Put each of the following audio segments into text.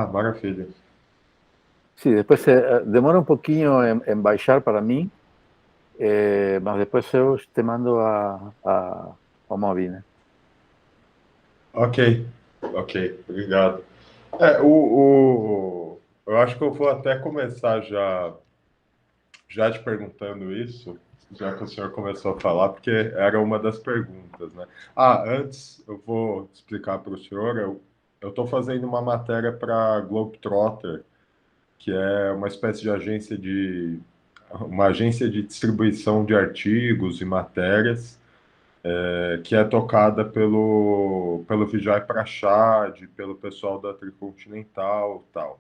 Maravilha. Sí, después demora un poquinho en baixar para mim, mas depois eu te mando ao móvel, né? Ok, ok, obrigado. Eu acho que eu vou até começar já te perguntando isso, já que o senhor começou a falar, porque era uma das perguntas, né? Antes eu vou explicar para o senhor, eu estou fazendo uma matéria para Globetrotter, que é uma espécie de uma agência de distribuição de artigos e matérias, que é tocada pelo Vijay Prashad, pelo pessoal da Tricontinental e tal.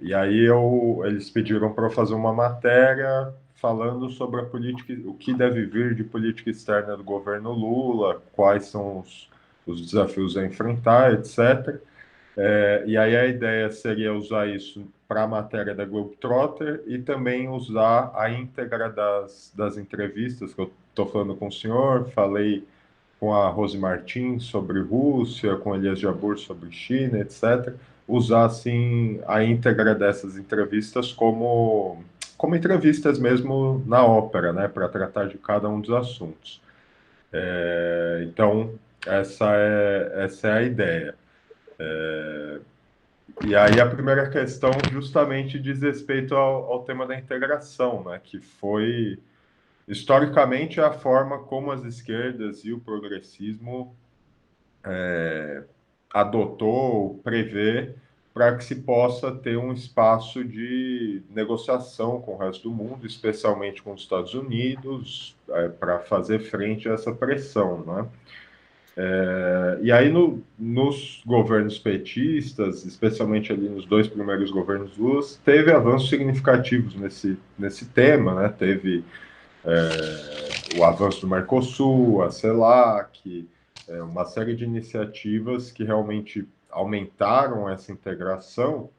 E aí eles pediram para eu fazer uma matéria falando sobre a política, o que deve vir de política externa do governo Lula, quais são os desafios a enfrentar, etc. E aí a ideia seria usar isso para a matéria da Globetrotter e também usar a íntegra das entrevistas que eu estou falando com o senhor, falei com a Rose Martins sobre Rússia, com Elias Jabbour sobre China, etc. Usar, assim, a íntegra dessas entrevistas como entrevistas mesmo na ópera, né, para tratar de cada um dos assuntos. Então, essa é a ideia. E aí a primeira questão justamente diz respeito ao tema da integração, né, que foi historicamente a forma como as esquerdas e o progressismo adotou, prevê, para que se possa ter um espaço de negociação com o resto do mundo, especialmente com os Estados Unidos, para fazer frente a essa pressão, né? E aí, nos governos petistas, especialmente ali nos dois primeiros governos Lula, teve avanços significativos nesse tema, né? Teve o avanço do Mercosul, a CELAC, uma série de iniciativas que realmente aumentaram essa integração,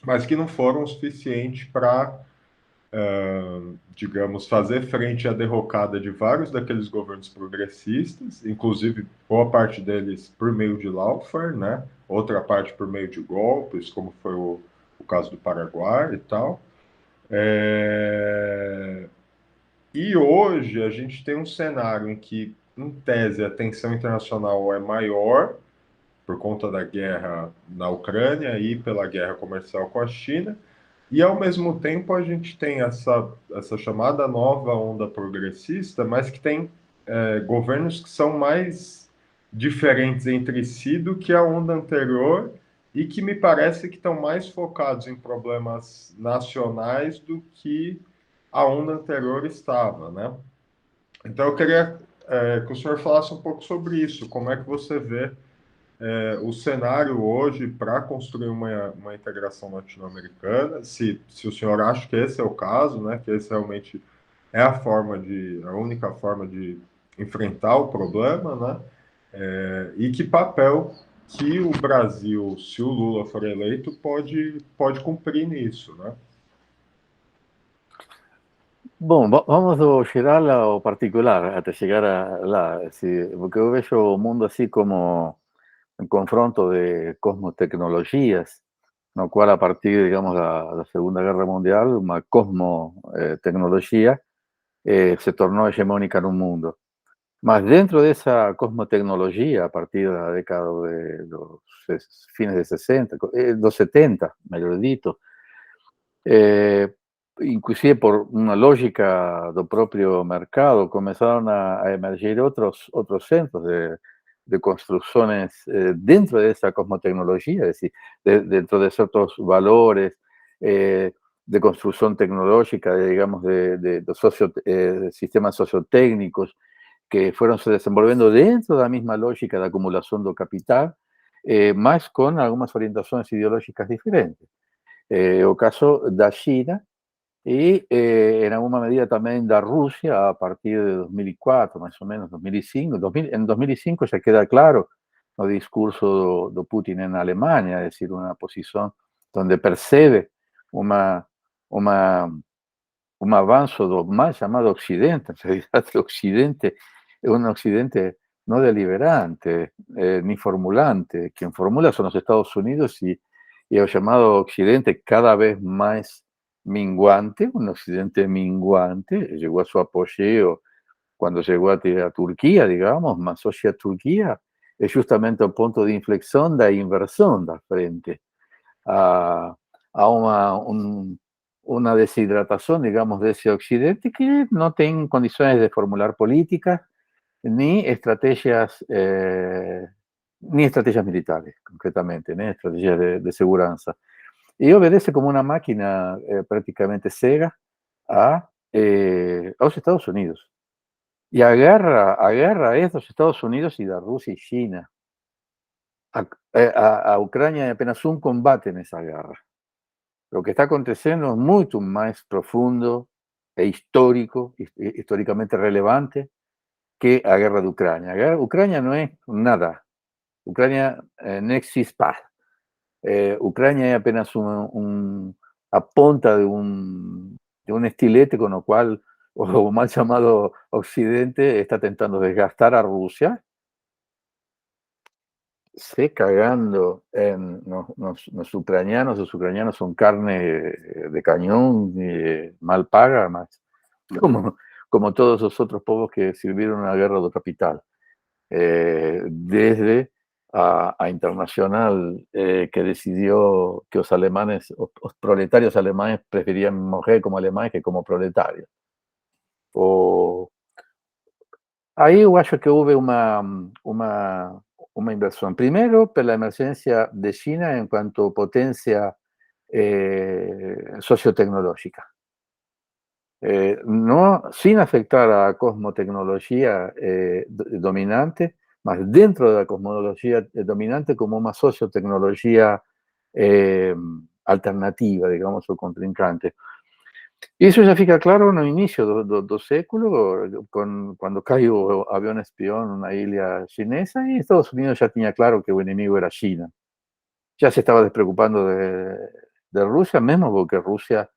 mas que não foram o suficiente para, digamos, fazer frente à derrocada de vários daqueles governos progressistas, inclusive boa parte deles por meio de lawfare, né? Outra parte por meio de golpes, como foi o caso do Paraguai e tal. E hoje a gente tem um cenário em que, em tese, a tensão internacional é maior por conta da guerra na Ucrânia e pela guerra comercial com a China, e ao mesmo tempo a gente tem essa chamada nova onda progressista, mas que tem governos que são mais diferentes entre si do que a onda anterior e que me parece que estão mais focados em problemas nacionais do que a onda anterior estava, né? Então eu queria que o senhor falasse um pouco sobre isso, como é que você vê o cenário hoje para construir uma integração latino-americana, se o senhor acha que esse é o caso, né, que esse realmente é a única forma de enfrentar o problema, né, e que papel que o Brasil, se o Lula for eleito, pode cumprir nisso, né? Bom, vamos do geral ao particular, até chegar a lá, porque eu vejo o mundo assim como um confronto de cosmotecnologias, no qual a partir, digamos, da Segunda Guerra Mundial, uma cosmotecnologia se tornou hegemônica no mundo. Mas dentro dessa cosmotecnologia, a partir da década dos fines de 60, dos 70, melhor dito, inclusive por una lógica do propio mercado, comenzaron a emergir otros centros de construcciones dentro de esa cosmotecnología, es decir, dentro de ciertos valores de construcción tecnológica, digamos, de sistemas sociotécnicos que fueron se desenvolviendo dentro de la misma lógica de acumulación de capital, más con algunas orientaciones ideológicas diferentes. O caso da China y en alguna medida también da Rusia a partir de 2004, más o menos, 2005. En 2005 ya queda claro el discurso de Putin en Alemania, es decir, una posición donde percebe una, un avance do mal llamado Occidente, en realidad el Occidente es un Occidente no deliberante, ni formulante. Quien formula son los Estados Unidos y el llamado Occidente cada vez más minguante, un Occidente minguante, llegó a su apogeo cuando llegó a Turquía, digamos, más hacia Turquía, es justamente el punto de inflexión de inversión da frente a una deshidratación, digamos, de ese Occidente que no tiene condiciones de formular políticas ni estrategias militares, concretamente, ni estrategias de seguridad. Y obedece como una máquina prácticamente ciega a los Estados Unidos. Y agarra a estos Estados Unidos y a Rusia y China. A Ucrania hay apenas un combate en esa guerra. Lo que está acontecendo es mucho más profundo e histórico, históricamente relevante, que la guerra de Ucrania. Ucrania no es nada. Ucrania no existe paz. Ucrania es apenas a punta de un estilete con lo cual, o mal llamado Occidente, está tentando desgastar a Rusia, se cagando en los ucranianos. Los ucranianos son carne de cañón, mal paga, más como todos los otros pueblos que sirvieron en la guerra de capital. Desde a Internacional, que decidió que los alemanes, los proletarios alemanes preferían morir como alemanes que como proletarios. Ahí yo acho que hubo una inversión. Primero, por la emergencia de China en cuanto a potencia sociotecnológica. No, sin afectar a la cosmotecnología dominante, más dentro de la cosmología dominante como una sociotecnología alternativa, digamos, o contrincante. Y eso ya fica claro no inicio do século, cuando cae o avión espión en una isla chinesa, y Estados Unidos ya tenía claro que el enemigo era China. Ya se estaba despreocupando de Rusia, mismo porque Rusia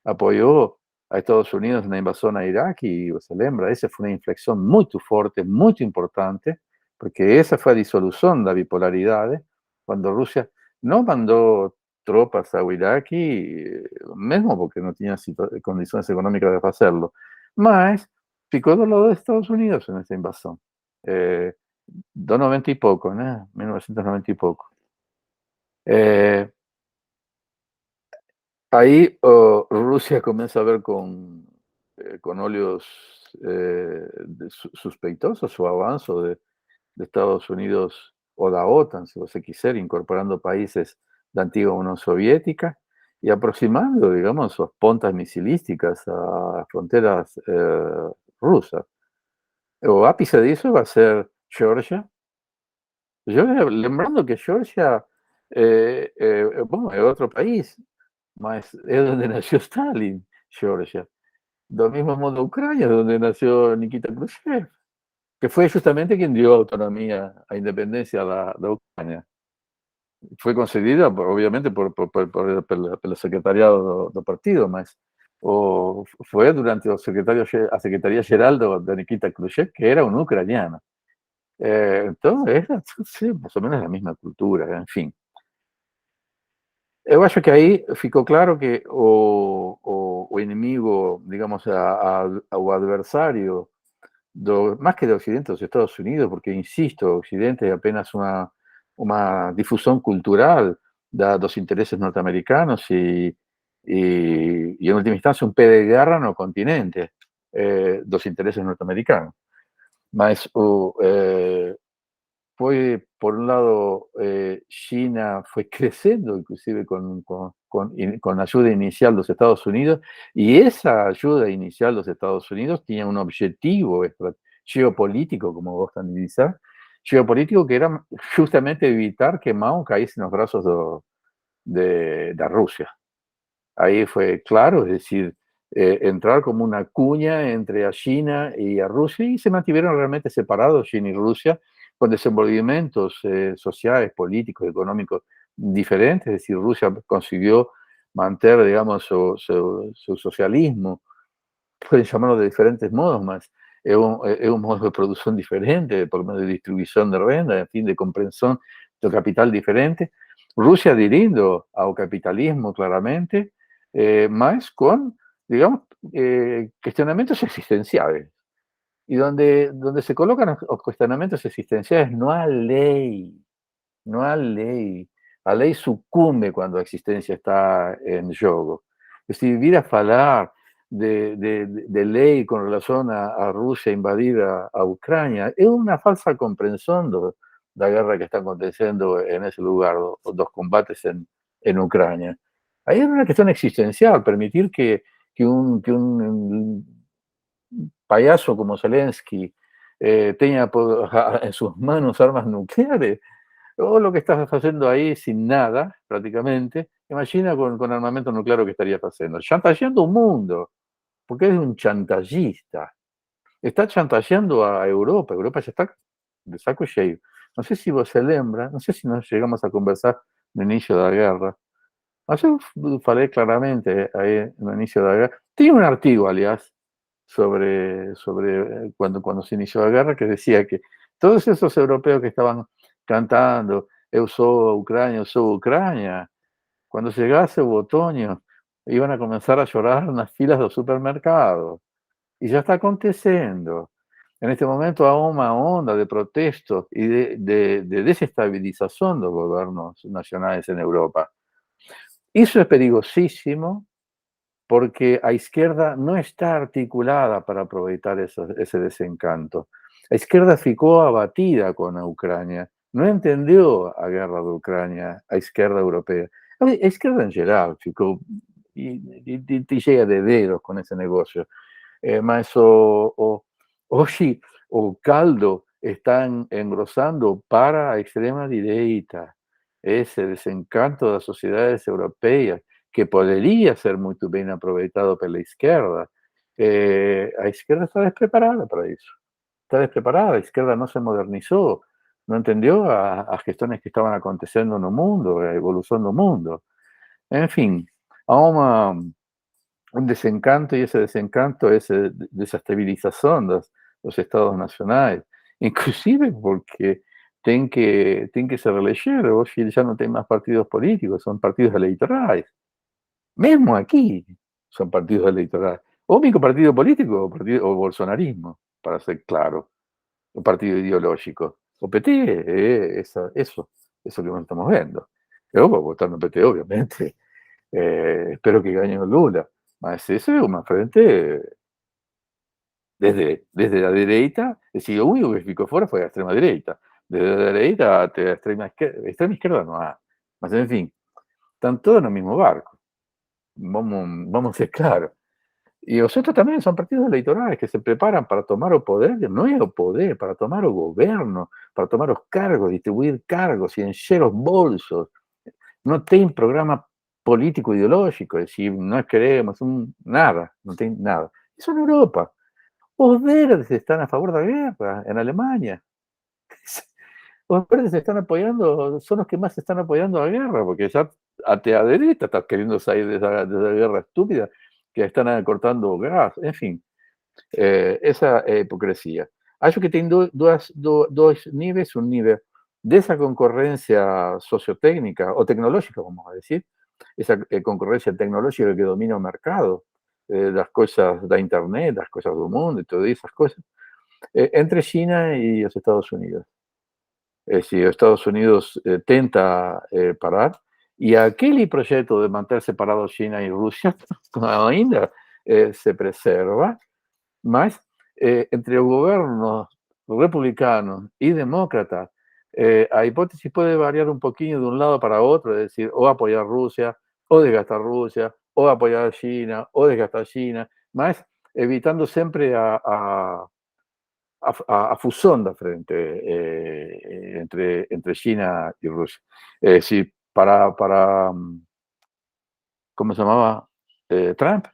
apoyó a Estados Unidos en la invasión a Irak, y se lembra, esa fue una inflexión muy fuerte, muy importante, porque esa fue la disolución de la bipolaridad, cuando Rusia no mandó tropas a Irak, mismo porque no tenía condiciones económicas de hacerlo, mas ficó do lado de Estados Unidos en esa invasión. De 90 y poco, ¿no? 1990 y poco. Ahí Rusia comienza a ver con óleos sospechosos su avance de Estados Unidos o la OTAN, si se quiser, incorporando países de la antigua Unión Soviética y aproximando, digamos, sus puntas misilísticas a fronteras rusas. O ápice de eso va a ser Georgia. Lembrando que Georgia, bueno, es otro país, mas es donde nació Stalin, Georgia. Del mismo modo Ucrania, donde nació Nikita Khrushchev, que fue justamente quien dio autonomía a independencia a Ucrania. Fue concedida, obviamente, por el secretariado del partido, mas fue durante la Secretaría General de Nikita Khrushchev, que era un ucraniano. Entonces, era sí, más o menos la misma cultura, en fin. Eu acho que aí ficou claro que o inimigo, digamos, o adversario, más que de Occidente, los Estados Unidos, porque, insisto, Occidente es apenas una difusión cultural de los intereses norteamericanos y en última instancia, un pé de guerra en el continente, los intereses norteamericanos. Mas fue, por un lado, China fue creciendo, inclusive con ayuda inicial de los Estados Unidos, y esa ayuda inicial de los Estados Unidos tenía un objetivo geopolítico, como vos también dices, geopolítico, que era justamente evitar que Mao cayese en los brazos de Rusia. Ahí fue claro, es decir, entrar como una cuña entre a China y a Rusia, y se mantuvieron realmente separados China y Rusia, con desenvolvimientos sociales, políticos, económicos diferentes. Es decir, Rusia consiguió mantener, digamos, su socialismo, pueden llamarlo de diferentes modos, más é um modo de produção diferente, por meio de distribuição de renda, enfim, de compreensão do capital diferente. Rússia aderindo ao capitalismo, claramente, mas com, digamos, questionamentos existenciais. Y donde se colocan los cuestionamientos existenciales, no a ley, no a ley. A lei sucumbe quando a existência está em jogo. Se vir a falar de lei com relação à Rússia invadir a Ucrânia, é uma falsa compreensão da guerra que está acontecendo nesse lugar, dos combates em Ucrânia. Aí é uma questão existencial, permitir que un payaso como Zelensky tenga en sus manos armas nucleares, o lo que estás haciendo ahí sin nada, prácticamente, imagina con armamento nuclear lo que estarías haciendo. Chantajeando un mundo, porque es un chantallista. Está chantajeando a Europa. Europa ya está de saco cheio. No sé si vos se lembra, no sé si nos llegamos a conversar no inicio da guerra. Yo falei claramente ahí no inicio da guerra. Tenía un artigo, aliás, sobre cuando se inició la guerra, que decía que todos esos europeos que estaban cantando Eu sou Ucrania, eu sou Ucrania, cuando llegase el otoño iban a comenzar a llorar en las filas de los supermercados. Y ya está aconteciendo. En este momento hay una onda de protestos y de desestabilización de los gobiernos nacionales en Europa. Eso es perigosísimo porque a izquierda no está articulada para aprovechar ese desencanto. La izquierda ficó abatida con a Ucrania, no entendió a guerra de Ucrania, a izquierda europea. A izquierda en general ficó y llega de dedos con ese negocio. Mas hoy o caldo están engrosando para a extrema direita, ese desencanto de las sociedades europeas, que poderia ser muito bem aproveitado pela esquerda, a esquerda está despreparada para isso. Está despreparada, a esquerda não se modernizou, não entendeu as questões que estavam acontecendo no mundo, a evolução do mundo. Enfim, há un desencanto, y ese desencanto es desestabilización de los estados nacionales, inclusive porque tienen que se reelegir. Hoy ya no tienen más partidos políticos, son partidos electorales. Mesmo aquí son partidos electorales. O único partido político o bolsonarismo, para ser claro, un partido ideológico. O PT, eso que no estamos viendo. Yo voy a votar en PT, obviamente. Espero que gane Lula. Mas ese es un frente desde la derecha, es decir, lo único que ficou fora fue la extrema derecha. Desde la derecha hasta la extrema izquierda no hay. Mas, en fin, están todos en el mismo barco. Vamos a ser claros. Y los otros también son partidos electorales que se preparan para tomar el poder, no es el poder, para tomar el gobierno, para tomar los cargos, distribuir cargos y encher los bolsos. No tienen programa político ideológico, es decir, no queremos nada, no tienen nada. Eso en Europa. Los verdes están a favor de la guerra en Alemania. Los verdes están apoyando, son los que más están apoyando a la guerra, porque ya a la derecha está queriendo salir de esa guerra estúpida, que están cortando gas, en fin, esa hipocresía. Acho que tiene dos niveles, un nivel de esa concurrencia sociotécnica o tecnológica, vamos a decir, esa concurrencia tecnológica que domina el mercado, las cosas de Internet, las cosas del mundo y todas esas cosas, entre China y los Estados Unidos. Si Estados Unidos tenta parar, y aquel proyecto de mantener separados China y Rusia ainda se preserva, mas entre los gobiernos republicanos y demócratas, a hipótesis puede variar un poquito de un lado para otro, es decir, o apoyar Rusia, o desgastar Rusia, o apoyar a China, o desgastar China, mas evitando siempre a fusión de frente entre China y Rusia. Si para ¿cómo se llamaba? Trump,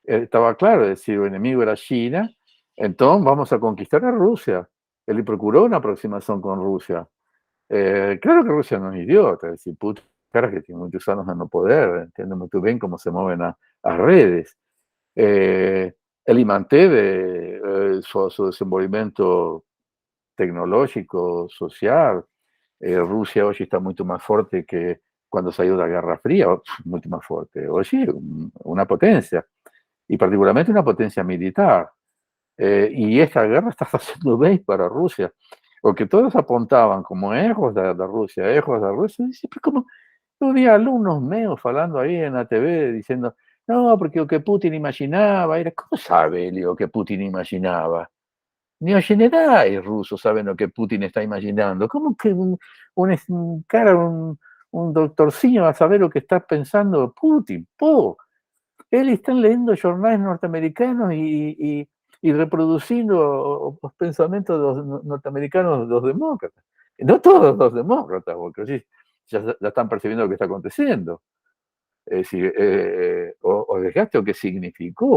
estaba claro, es decir, el enemigo era China, entonces vamos a conquistar a Rusia. Él procuró una aproximación con Rusia. Claro que Rusia no es idiota, es decir, Putin, claro que tiene muchos años en el poder, entiende muy bien cómo se mueven las redes. En ele manteve su desenvolvimento tecnológico, social. Rusia hoy está mucho más fuerte que cuando salió de la Guerra Fría, mucho más fuerte. Hoy sí, una potencia, y particularmente una potencia militar. Y esta guerra está haciendo bem para Rusia, porque todos apuntaban como erros de Rusia, erros de Rusia. Y siempre como yo había alumnos meus falando ahí en la TV diciendo, no, porque lo que Putin imaginaba era, ¿cómo sabe él lo que Putin imaginaba? Ni los generales rusos saben lo que Putin está imaginando. ¿Cómo que un cara, un doctorcillo va a saber lo que está pensando Putin? Po, él está leyendo jornales norteamericanos y reproduciendo los pensamientos de los norteamericanos, los demócratas. No todos los demócratas, porque sí, ya están percibiendo lo que está aconteciendo. Es decir, o dejaste lo que significó,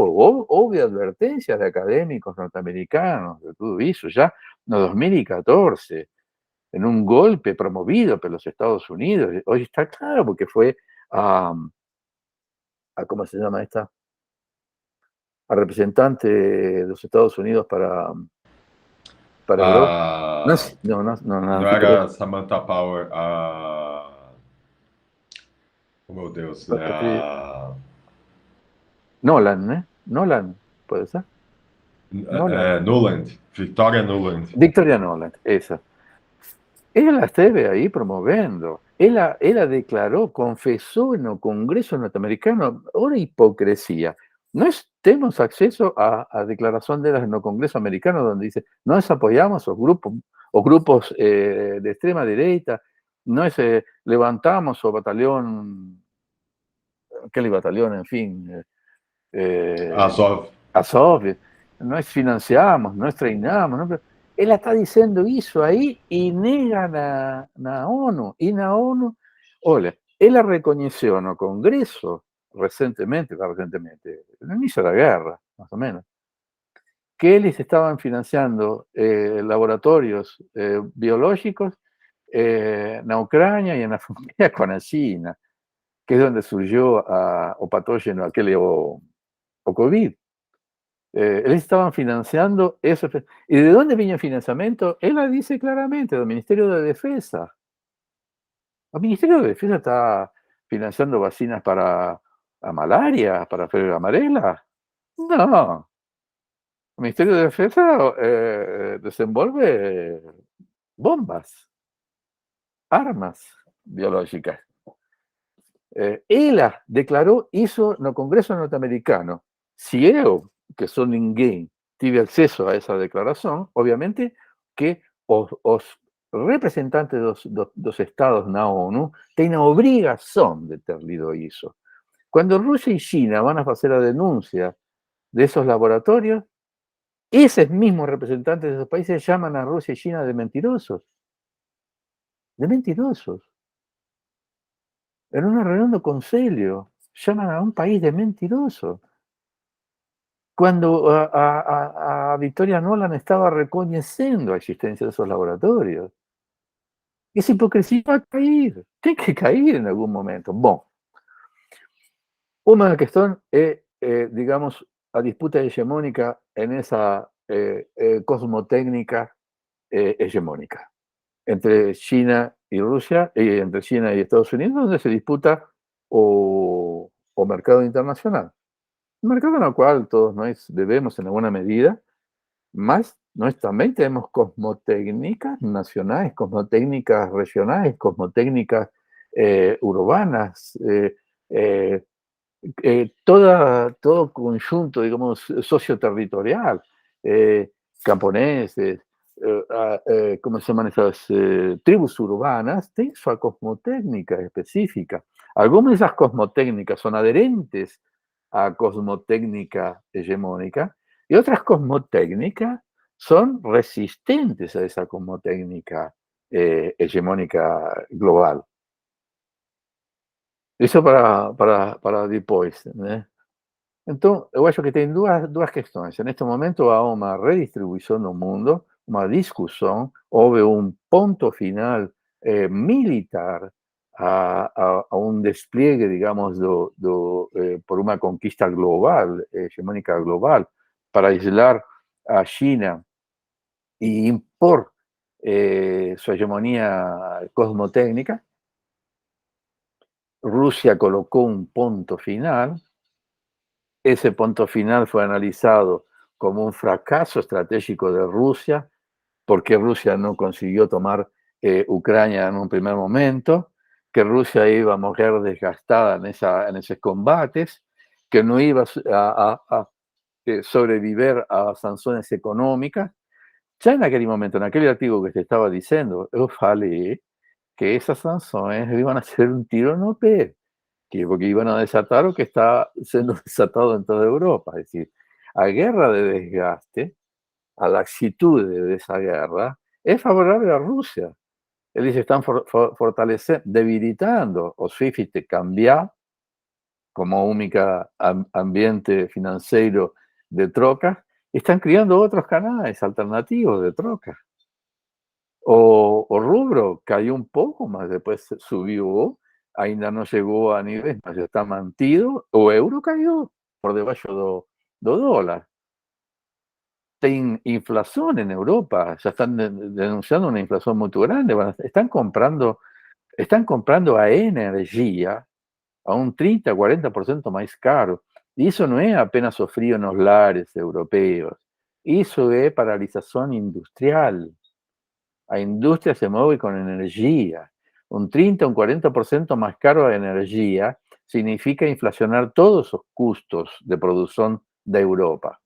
obvia advertencias de académicos norteamericanos, de todo eso, ya en 2014, en un golpe promovido por los Estados Unidos. Hoy está claro, porque fue a ¿cómo se llama esta? Al representante de los Estados Unidos para Europa. Ah, No, não era Samantha Power, oh meu Deus, Nolan, ¿eh? Nolan, puede ser. Nolan. Nuland, Victoria Nuland. Victoria Nolan, esa. Ella la esteve ahí promoviendo. Ella declaró, confesó en el Congreso norteamericano, una hipocresía. No tenemos acceso a declaración de las en el Congreso americano donde dice, no apoyamos o grupos de extrema derecha, no es levantamos o batallón, aquel batallón, en fin, Azov. Azov, nós financiamos, nós treinamos. Não, ela está dizendo isso aí e nega na ONU. E na ONU, olha, ela reconheceu no Congresso, recentemente, no inicio de la guerra, más o menos, que eles estaban financiando laboratorios biológicos na Ucrânia e na frontera con la China, que es donde surgió o patógeno aquel o COVID. Ellos estaban financiando eso. ¿Y de dónde viene el financiamiento? Él la dice claramente, del Ministerio de Defensa. El Ministerio de Defensa está financiando vacinas para la malaria, para fiebre amarela. No. El Ministerio de Defensa desenvuelve bombas, armas biológicas. Ella declaró, hizo en el Congreso norteamericano. Si yo, que son ninguém, tive acceso a esa declaración, obviamente que os representantes dos estados na ONU tienen obligación de ter lido eso. Cuando Rusia y China van a hacer la denuncia de esos laboratorios, esos mismos representantes de esos países llaman a Rusia y China de mentirosos. De mentirosos. En una reunión de concilio, llaman a un país de mentirosos. Cuando a Victoria Nolan estaba reconociendo la existencia de esos laboratorios. Esa hipocresía va a caer, tiene que caer en algún momento. Bueno, una cuestión es, digamos, la disputa hegemónica en esa cosmotécnica hegemónica entre China y Rusia, entre China y Estados Unidos, donde se disputa o mercado internacional. Un mercado en el cual todos nos debemos en alguna medida, más nós también tenemos cosmotécnicas nacionales, cosmotécnicas regionales, cosmotécnicas urbanas, todo conjunto, digamos, socioterritorial, camponeses, ¿cómo se llaman esas tribus urbanas? Tienen su cosmotécnica específica. Algunas de esas cosmotécnicas son adherentes a cosmotécnica hegemónica y otras cosmotécnicas son resistentes a esa cosmotécnica hegemónica global. Isso para depois, né? Então, eu acho que tem duas questões. Neste momento, há uma redistribuição no mundo, uma discussão, houve um ponto final militar a um despliegue, digamos, por uma conquista global, hegemónica global, para aislar a China y impor su hegemonía cosmotécnica, Rusia colocó un punto final. Ese punto final fue analizado como un fracaso estratégico de Rusia, porque Rusia no consiguió tomar Ucrania en un primer momento, que Rusia iba a morir desgastada en esos combates, que no iba a sobrevivir a sanciones económicas. Ya en aquel momento, en aquel artículo que te estaba diciendo, yo falei que esas sanciones iban a ser un tiro no pé, que porque iban a desatar o que está siendo desatado en toda Europa. Es decir, a guerra de desgaste, a la actitud de esa guerra, es favorable a Rusia. Eles están fortalecendo, debilitando o SWIFT cambiar como única ambiente financiero de troca, están creando otros canales alternativos de troca. O rubro cayó un pouco, mas depois subiu, ainda não chegou a níveis, mas já está mantido. O euro caiu por debaixo do dólar. Tem inflación en Europa, ya están denunciando una inflación muy grande, están comprando a energía a un 30-40% más caro. Y eso no es apenas sofrido en los lares europeos, eso es paralización industrial. La industria se mueve con energía. Un 30 o un 40% más caro de energía significa inflacionar todos esos costos de producción de Europa.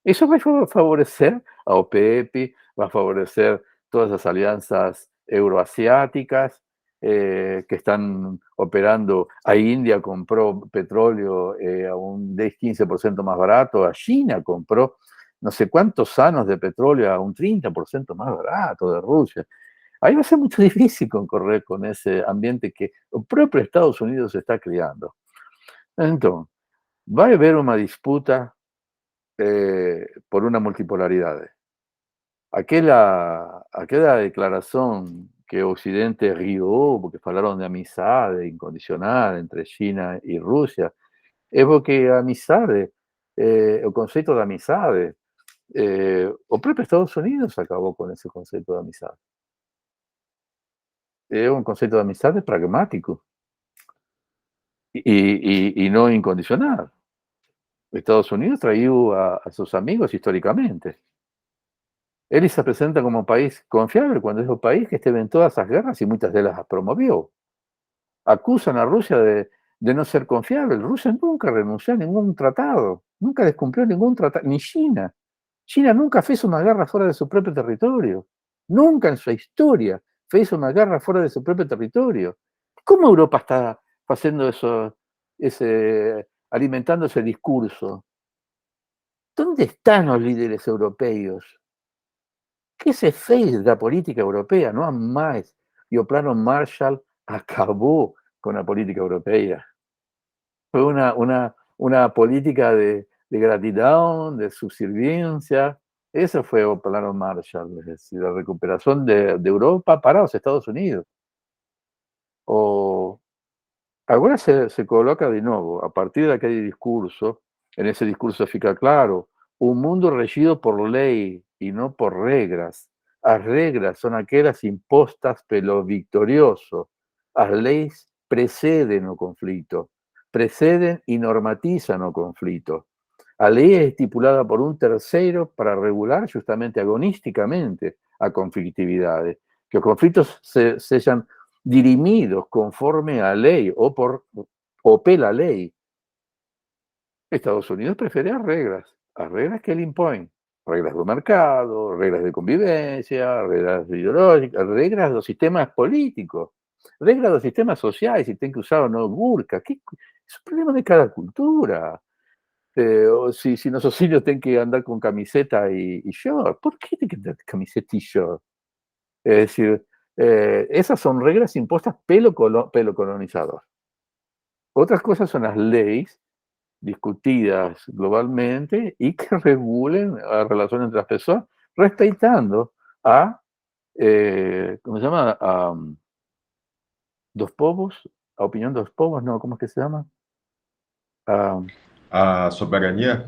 Eso va a favorecer a OPEP, va a favorecer todas las alianzas euroasiáticas que están operando. A India compró petróleo a un 10-15% más barato, a China compró no sé cuántos años de petróleo a un 30% más barato de Rusia. Ahí va a ser muy difícil concorrer con ese ambiente que el propio Estados Unidos está creando. Entonces, va a haber una disputa por una multipolaridad. Aquella declaración que Occidente rió, porque hablaron de amistad incondicional entre China y Rusia, es porque amistad, el concepto de amistad, o propio Estados Unidos acabó con ese concepto de amistad. Es un concepto de amistad pragmático y no incondicional. Estados Unidos trajo a sus amigos históricamente. Él se presenta como un país confiable cuando es un país que estuvo en todas esas guerras y muchas de las promovió. Acusan a Rusia de no ser confiable. Rusia nunca renunció a ningún tratado, nunca descumplió ningún tratado, ni China. China nunca hizo una guerra fuera de su propio territorio. Nunca en su historia hizo una guerra fuera de su propio territorio. ¿Cómo Europa está haciendo eso, alimentando ese discurso? ¿Dónde están los líderes europeos? ¿Qué se fez de la política europea? No hay más. Y el plano Marshall acabó con la política europea. Fue una política de gratitud, de subserviencia. Eso fue el plano Marshall, es decir, la recuperación de Europa para los Estados Unidos. O, ahora se coloca de nuevo, a partir de aquel discurso, en ese discurso fica claro, un mundo regido por ley y no por reglas. Las reglas son aquellas impostas pelo victorioso. Las leyes preceden o conflicto, preceden y normatizan o conflicto. La ley es estipulada por un tercero para regular justamente agonísticamente a conflictividades, que los conflictos sean dirimidos conforme a ley o pela ley. Estados Unidos prefiere las reglas que le imponen, reglas del mercado, reglas de convivencia, reglas ideológicas, reglas de los sistemas políticos, reglas de los sistemas sociales, si tienen que usar o no burka. Es un problema de cada cultura. O si nuestros hijos tienen que andar con camiseta y short, ¿por qué tienen que andar con camiseta y short? Es decir, esas son reglas impuestas pelo colonizador. Otras cosas son las leyes discutidas globalmente y que regulen la relación entre las personas, respetando a, ¿cómo se llama? A dos povos, a opinión de dos povos, no, ¿cómo es que se llama? A A soberania?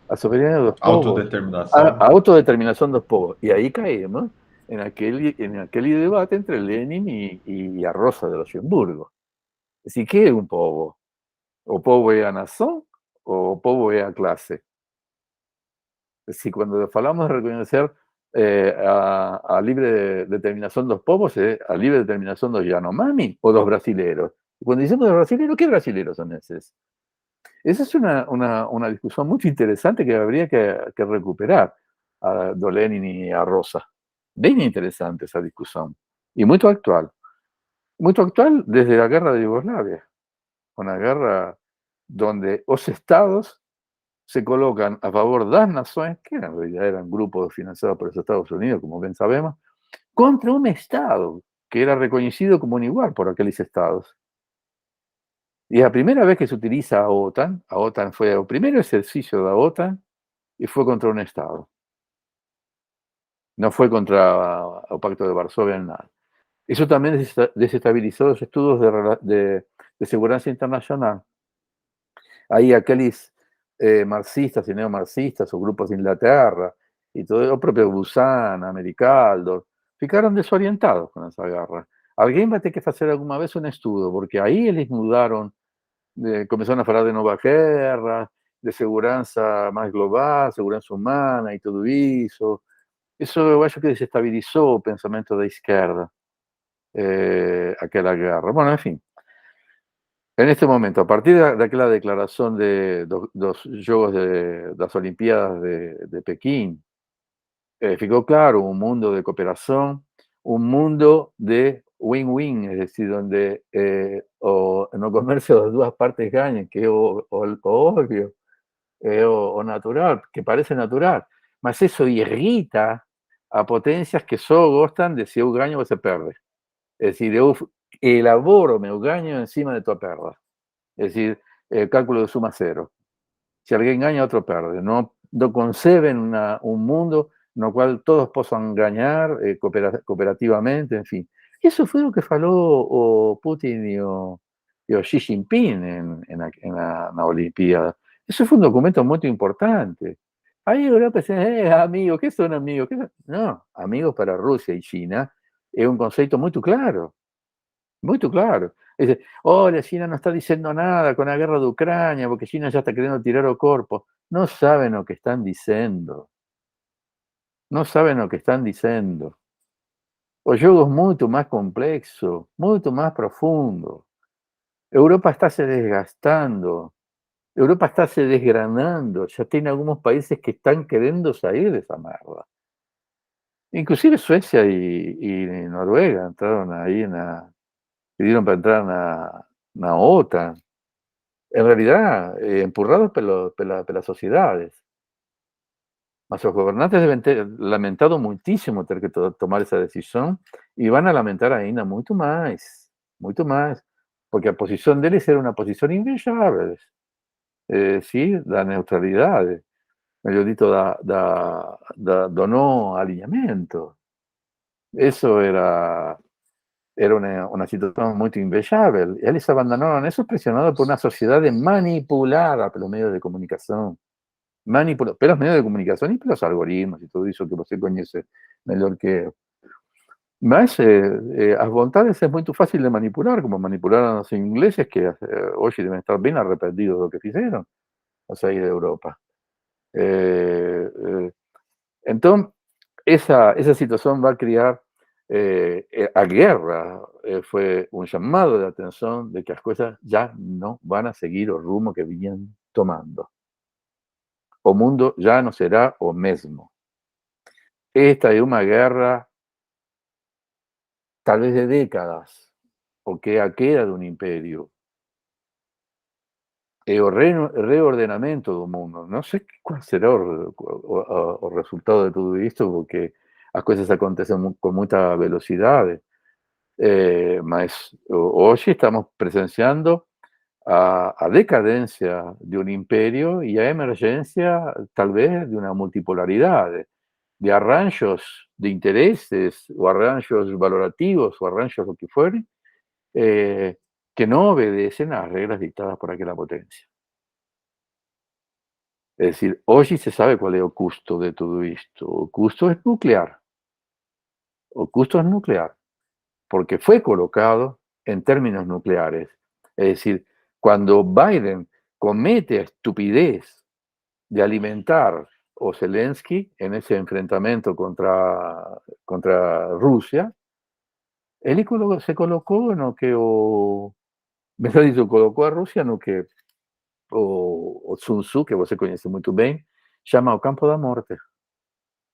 a soberanía dos povos, Autodeterminação. a autodeterminación dos povos. Y ahí caemos en aquel debate entre Lenin y a Rosa de Luxemburgo. Es decir, ¿qué es un povo? O povo es a nación o povo es a clase. Es decir, cuando hablamos de reconocer a libre determinación dos povos, a libre determinación dos Yanomami o dos brasileros. Y cuando decimos de brasileros, ¿qué brasileros son esos? Esa es una discusión muy interesante que habría que recuperar a Lenin y a Rosa. Bien interesante esa discusión. Y muy actual. Muy actual desde la guerra de Yugoslavia. Una guerra donde los estados se colocan a favor de las naciones, que en realidad eran grupos financiados por los Estados Unidos, como bien sabemos, contra un estado que era reconocido como un igual por aquellos estados. Y la primera vez que se utiliza a OTAN fue el primer ejercicio de la OTAN y fue contra un Estado. No fue contra el Pacto de Varsovia en nada. Eso también desestabilizó los estudios de seguridad internacional. Ahí aquellos marxistas y neomarxistas o grupos de Inglaterra y todo el propio Busan, Americaldo, ficaron desorientados con esa guerra. Alguien va a tener que hacer alguna vez un estudio, porque ahí les mudaron, comenzaron a hablar de nueva guerra, de seguridad más global, seguridad humana y todo eso. Eso eu acho que desestabilizó el pensamiento de izquierda, aquella guerra. Bueno, en fin, en este momento, a partir de aquella declaración de los Juegos de las Olimpiadas de Pekín, ficou claro un mundo de cooperación, un mundo de win-win, es decir, donde en el comercio las dos partes ganan, que es o obvio, o natural, que parece natural, mas eso irrita a potencias que só gostan de si eu ganho você perde. Es decir, eu elaboro meu ganho encima de tua perda. Es decir, el cálculo de suma cero. Si alguien gana, otro pierde. No, no conceben un mundo en el cual todos puedan ganar cooperativamente, en fin. Eso fue lo que faló o Putin y o Xi Jinping en la Olimpiada. Eso fue un documento muy importante. Ahí Europa dice, amigos, ¿qué son amigos? No, amigos para Rusia y China es un concepto muy claro. Muy claro. Dice, la China no está diciendo nada con la guerra de Ucrania, porque China ya está queriendo tirar o corpo. No saben lo que están diciendo. No saben lo que están diciendo. O jogo es mucho más complexo, mucho más profundo. Europa está se desgastando. Europa está se desgranando. Ya tiene algunos países que están queriendo salir de esa merda. Inclusive Suecia y Noruega entraron ahí pidieron para entrar en la OTAN. En realidad, empurrados pelas sociedades. Mas los gobernantes deben ter lamentado muchísimo tener que tomar esa decisión y van a lamentar ainda mucho más, porque la posición de ellos era una posición inviable, sí, la neutralidad, meglio dito, do no alineamiento. Eso era una situación muy inviable. Y ellos abandonaron eso presionados por una sociedad manipulada por los medios de comunicación. Pelos medios de comunicación y pelos algoritmos y todo eso que você conoce mejor que eu. Mas as vontades es muy fácil de manipular, como manipularon a los ingleses que hoy deben estar bien arrepentidos de lo que hicieron a salir de Europa. Entonces, esa situación va a crear a guerra. Fue un llamado de atención de que las cosas ya no van a seguir el rumbo que venían tomando. O mundo ya no será o mesmo. Esta es una guerra tal vez de décadas, porque a queda de un imperio. E o reordenamento do mundo. No sé cuál será o resultado de todo esto, porque las cosas acontecen con mucha velocidad. Mas hoy estamos presenciando a decadencia de un imperio y a emergencia tal vez de una multipolaridad, de arranjos de intereses o arranjos valorativos o arranjos lo que fueren, que no obedecen a las reglas dictadas por aquella potencia. Es decir, hoy se sabe cuál es el custo de todo esto. El custo es nuclear. El custo es nuclear, porque fue colocado en términos nucleares. Es decir, cuando Biden comete la estupidez de alimentar a Zelensky en ese enfrentamiento contra Rusia, él se colocó en lo que, mejor dicho, colocó a Rusia en lo que o Sun Tzu, que você conhece muito bem, chama o campo da morte.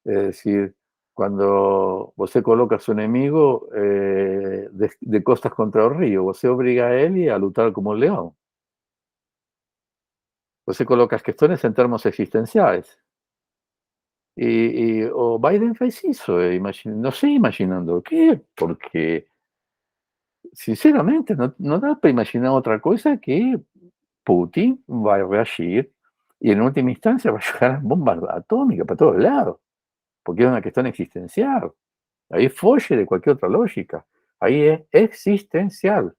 Es decir, cuando você coloca a su enemigo de costas contra el río, você obliga a él a luchar como un león. Você coloca as questões en términos existenciales. Y o Biden fez eso, no sé imaginando qué, porque sinceramente no da para imaginar otra cosa que Putin va a reagir y en última instancia va a llegar bombas atómicas para todos lados, porque es una cuestión existencial. Ahí foge de cualquier otra lógica. Ahí es existencial.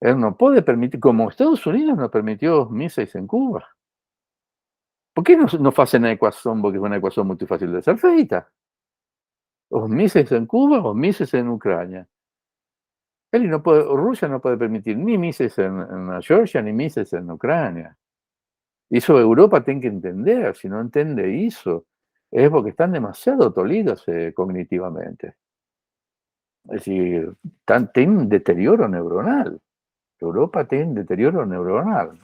Él no puede permitir, como Estados Unidos no permitió misiles en Cuba. ¿Por qué no hacen una ecuación? Porque es una ecuación muy fácil de ser feita. O misiles en Cuba o misiles en Ucrania. Rusia no puede permitir ni misiles en Georgia ni misiles en Ucrania. Eso Europa tiene que entender. Si no entiende eso, es porque están demasiado dolidos cognitivamente. Es decir, tienen un deterioro neuronal. Europa tiene un deterioro neuronal.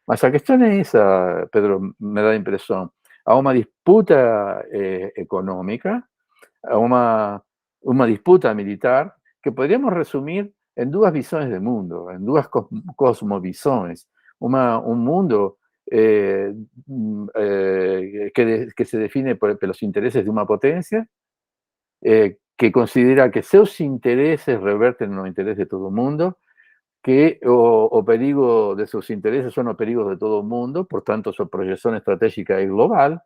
Mas a questão é essa, Pedro, me dá a impressão. Há uma disputa econômica, há uma disputa militar que poderíamos resumir em duas visões de mundo, em duas cosmovisões. Um mundo que se define pelos interesses de uma potência, que considera que seus intereses reverten no interés de todo o mundo, que o perigo de sus intereses son los perigos de todo el mundo, por tanto su proyección estratégica es global.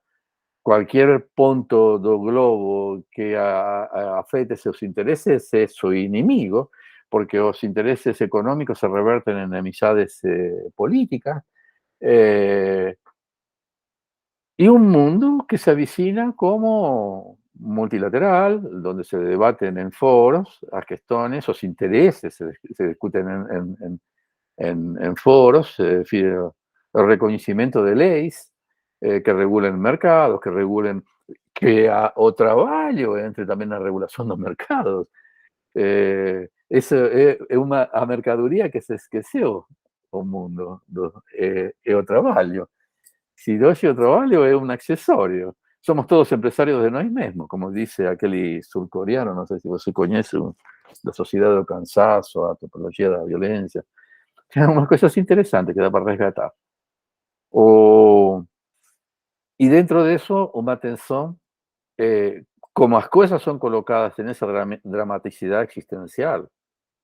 Cualquier punto del globo que afecte sus intereses es su enemigo, porque los intereses económicos se reverten en enemistades políticas. Y un mundo que se avicina como multilateral, donde se debaten en foros las cuestiones, esos intereses se discuten en foros, el reconocimiento de leyes que regulen mercados, que regulen o trabajo entre también la regulación de los mercados. Eso es una mercadería que se esqueció o mundo, o trabajo. Si hoy o trabajo es un accesorio. Somos todos empresarios de nós mesmos, como dice aquel surcoreano, no sé si vos conoce, la sociedad del cansancio, la topología de la violencia. Tiene unas cosas interesantes que da para rescatar. Y dentro de eso, una atención, como las cosas son colocadas en esa dramaticidad existencial,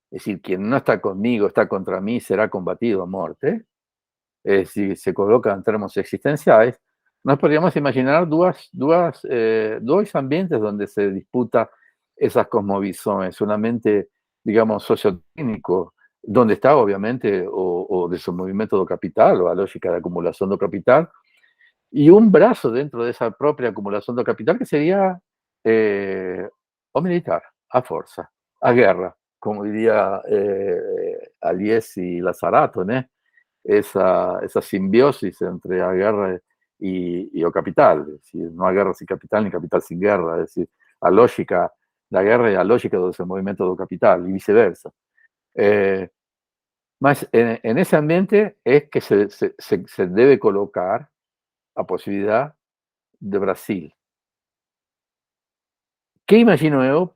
es decir, quien no está conmigo, está contra mí, será combatido a muerte, es decir, se coloca en términos existenciales, nos podríamos imaginar dos ambientes donde se disputa esas cosmovisiones, un ambiente, digamos, sociotécnico, donde está obviamente o de su movimiento do capital, o la lógica de acumulación do capital, y un brazo dentro de esa propia acumulación do capital que sería o militar, a fuerza, a guerra, como diría Aliesi y Lazzarato, ¿no? Esa simbiosis entre la guerra y o capital, es decir, no hay guerra sin capital ni capital sin guerra, es decir, la lógica, la guerra y la lógica de ese movimiento do capital y viceversa. Mas en ese ambiente es que se debe colocar la posibilidad de Brasil. ¿Qué imagino yo?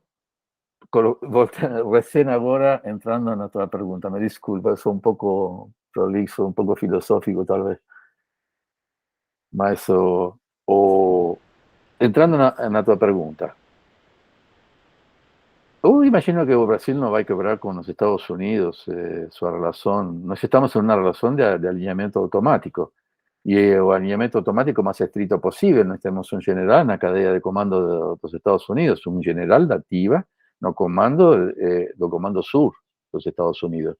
Recién ahora entrando en otra pregunta, me disculpa, soy un poco prolixo, un poco filosófico tal vez. Mas entrando en otra pregunta. Imagino que Brasil no va a quebrar con los Estados Unidos su relación. Nos estamos en una relación de alineamiento automático. Y el alineamiento automático más estricto posible. No tenemos un general en la cadena de comando de los Estados Unidos, un general de activa, no comando del comando sur de los Estados Unidos.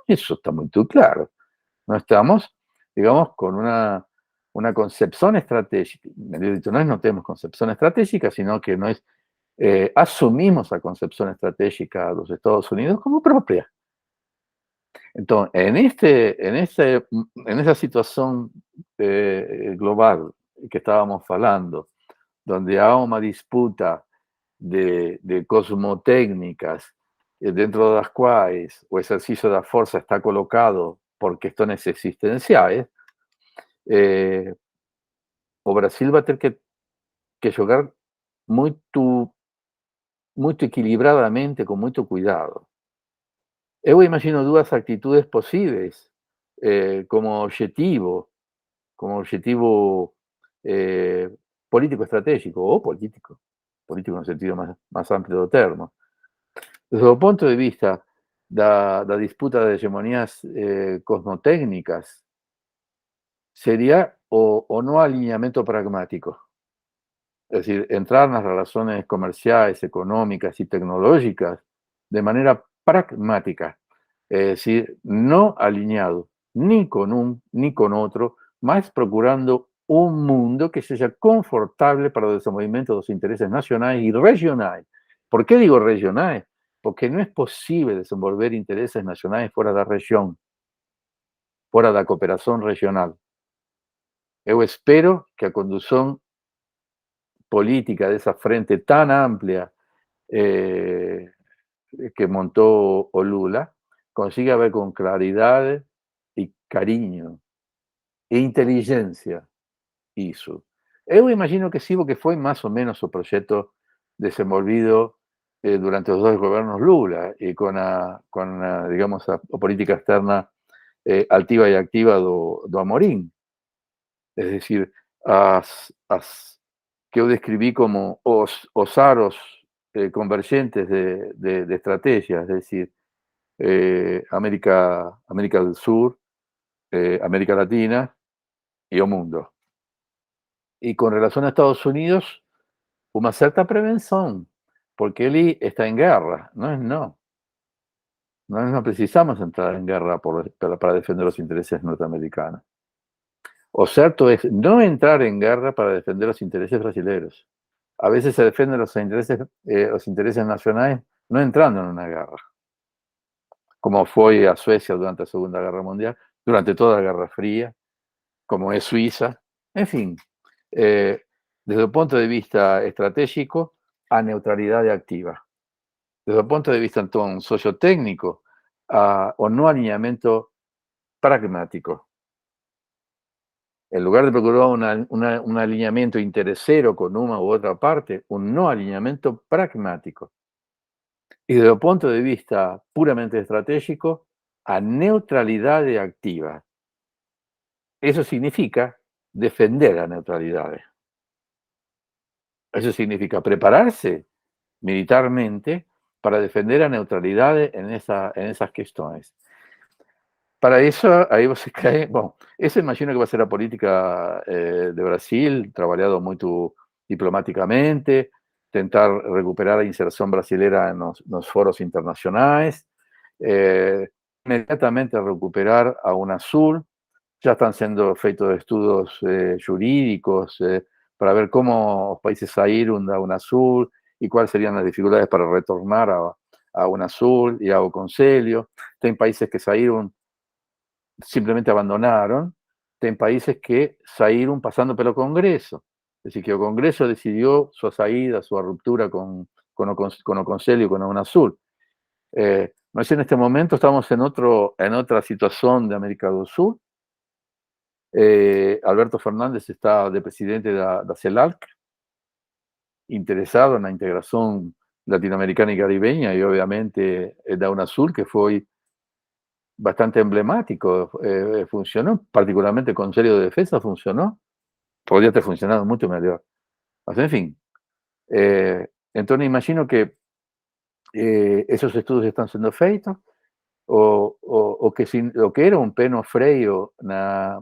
Eso está muy claro. No estamos, digamos, con una una concepción estratégica, nós não temos concepción estratégica, sino que nós asumimos a concepción estratégica dos Estados Unidos como propia. Entonces, en esa situación global que estábamos hablando, donde hay una disputa de cosmotécnicas, dentro de las cuales o ejercicio de la fuerza está colocado por cuestiones existenciales, o Brasil va a tener que jugar muy equilibradamente, con mucho cuidado. Yo imagino dos actitudes posibles como objetivo eh, político-estratégico o político en el sentido más amplio del término. Desde el punto de vista de la disputa de hegemonías cosmotécnicas, sería o no alineamiento pragmático. Es decir, entrar en las relaciones comerciales, económicas y tecnológicas de manera pragmática. Es decir, no alineado ni con un ni con otro, más procurando un mundo que sea confortable para el desenvolvimiento de los intereses nacionales y regionales. ¿Por qué digo regionales? Porque no es posible desenvolver intereses nacionales fuera de la región, fuera de la cooperación regional. Yo espero que a conducción política de esa frente tan amplia que montó Lula consiga ver con claridad y cariño e inteligencia eso. Yo imagino que sí, porque fue más o menos su proyecto desenvolvido durante los dos gobiernos Lula y con digamos, a política externa altiva y activa do Amorim. Es decir, que yo describí como os aros convergentes de estrategias, es decir, América del Sur, América Latina y el mundo. Y con relación a Estados Unidos, una cierta prevención, porque él está en guerra, no precisamos entrar en guerra para defender los intereses norteamericanos. O cierto es no entrar en guerra para defender los intereses brasileños. A veces se defienden los intereses nacionales no entrando en una guerra, como fue a Suecia durante la Segunda Guerra Mundial, durante toda la Guerra Fría, como es Suiza. En fin, desde el punto de vista estratégico, a neutralidad activa. Desde el punto de vista entonces sociotécnico, o no alineamiento pragmático. En lugar de procurar un alineamiento interesero con una u otra parte, un no alineamiento pragmático. Y desde el punto de vista puramente estratégico, a neutralidad activa. Eso significa defender la neutralidad. Eso significa prepararse militarmente para defender la neutralidad en esas cuestiones. Para eso, ahí se cae, bueno, eso imagino que va a ser la política de Brasil, trabajado muy diplomáticamente, tentar recuperar la inserción brasilera en los foros internacionales, inmediatamente recuperar a UNASUR. Ya están siendo feitos estudios jurídicos para ver cómo los países saíron de UNASUR y cuáles serían las dificultades para retornar a UNASUR y ao Conselho. Hay países que salieron, simplemente abandonaron. Hay países que salieron pasando pelo Congreso. Es decir, que el Congreso decidió su salida, su ruptura con el Conselho, con UNASUR. Nosotros en este momento estamos en otra situación de América del Sur. Alberto Fernández está de presidente de la CELAC, interesado en la integración latinoamericana y caribeña, y obviamente da UNASUR, que fue bastante emblemático, funcionó, particularmente el Consejo de Defensa funcionó, podría haber funcionado mucho mejor. En fin, entonces imagino que esos estudios están siendo feitos, o que era un peno freio na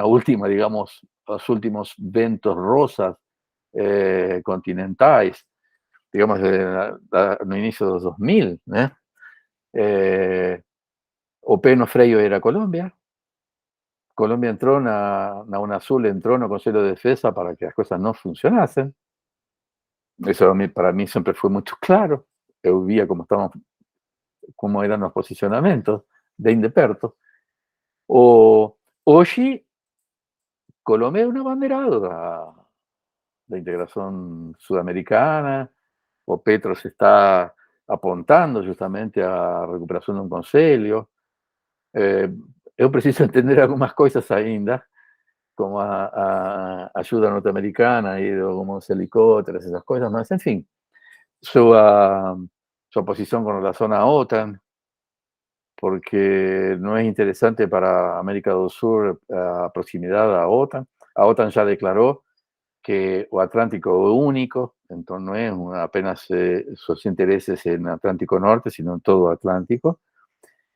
última, digamos, los últimos ventos rosas continentales, digamos, no inicio de los 2000, o peno freio era Colombia, Colombia entró na UNASUR, entró no Conselho de Defensa para que as coisas não funcionassem. Eso para mí siempre fue muito claro. Eu via como eran os posicionamentos bem de perto. Hoje, Colombia é um abanderado da integração sudamericana. O Petro se está apontando justamente à recuperação de um conselho. Eu preciso entender algumas coisas ainda, como a ajuda norte-americana, e alguns helicópteros, essas coisas, mas, enfim, sua posição com relação à OTAN, porque no es interesante para América del Sur a proximidad a OTAN. A OTAN ya declaró que o Atlántico es único, entonces no es apenas sus intereses en Atlántico Norte, sino en todo Atlántico,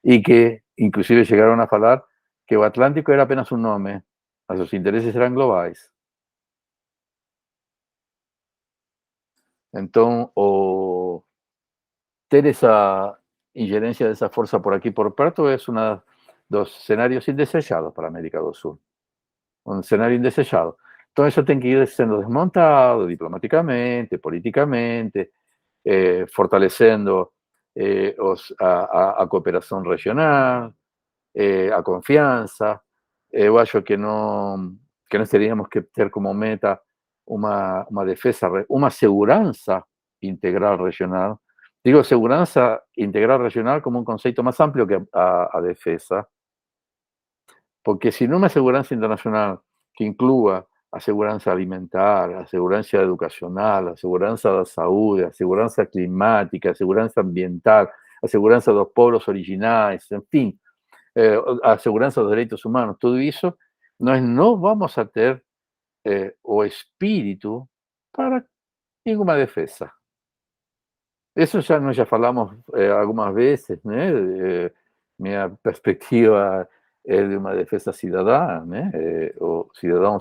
y que inclusive llegaron a hablar que o Atlántico era apenas un nombre, a sus intereses eran globales. Entonces, o ter esa injerencia de esa fuerza por aquí por perto es uno de los escenarios indeseados para América del Sur. Un escenario indesejado. Entonces eso tiene que ir siendo desmontado diplomáticamente, políticamente, fortalecendo a cooperación regional, a confianza. Eu acho que nós teríamos que ter como meta uma defesa, uma segurança integral regional. Digo segurança integral regional como um conceito mais amplo que a defesa, porque si no una seguridad internacional que incluya a seguridad alimentar, a seguridad educacional, a seguridad de la salud, a seguridad climática, a seguridad ambiental, a seguridad de los pueblos originales, en fin, a seguridad de los derechos humanos, todo eso, no vamos a tener o espíritu para ninguna defensa. Eso ya nos ya hablamos algunas veces, ¿no? Mi perspectiva es de una defensa ciudadana, ¿no? O ciudadano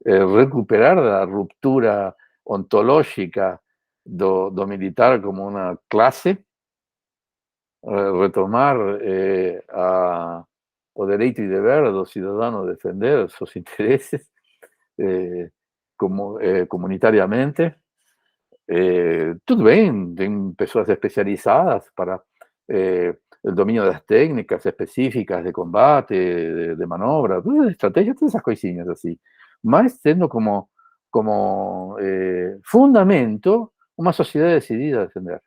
recuperar la ruptura ontológica do militar como una clase, retomar o derecho y deber de los ciudadanos defender sus intereses comunitariamente. Tudo bem, tem pessoas especializadas para o domínio das técnicas específicas de combate, de manobra, de estratégia, todas essas coisinhas assim. Mas tendo como fundamento uma sociedade decidida a defender,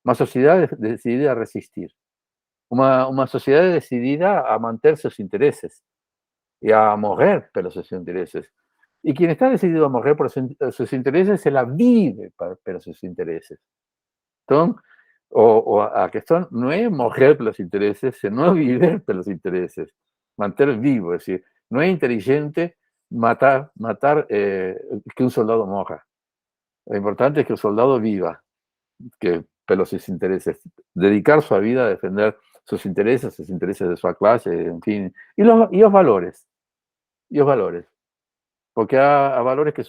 uma sociedade decidida a resistir, uma sociedade decidida a manter seus interesses e a morrer pelos seus interesses. Y quien está decidido a morrer por sus intereses se la vive por sus intereses. Entonces, a cuestión no es morrer por los intereses, sino vivir por los intereses, mantener vivo. Es decir, no es inteligente matar que un soldado morra. Lo importante es que el soldado viva, que por sus intereses, dedicar su vida a defender sus intereses de su clase, en fin, y los valores. Porque hay valores que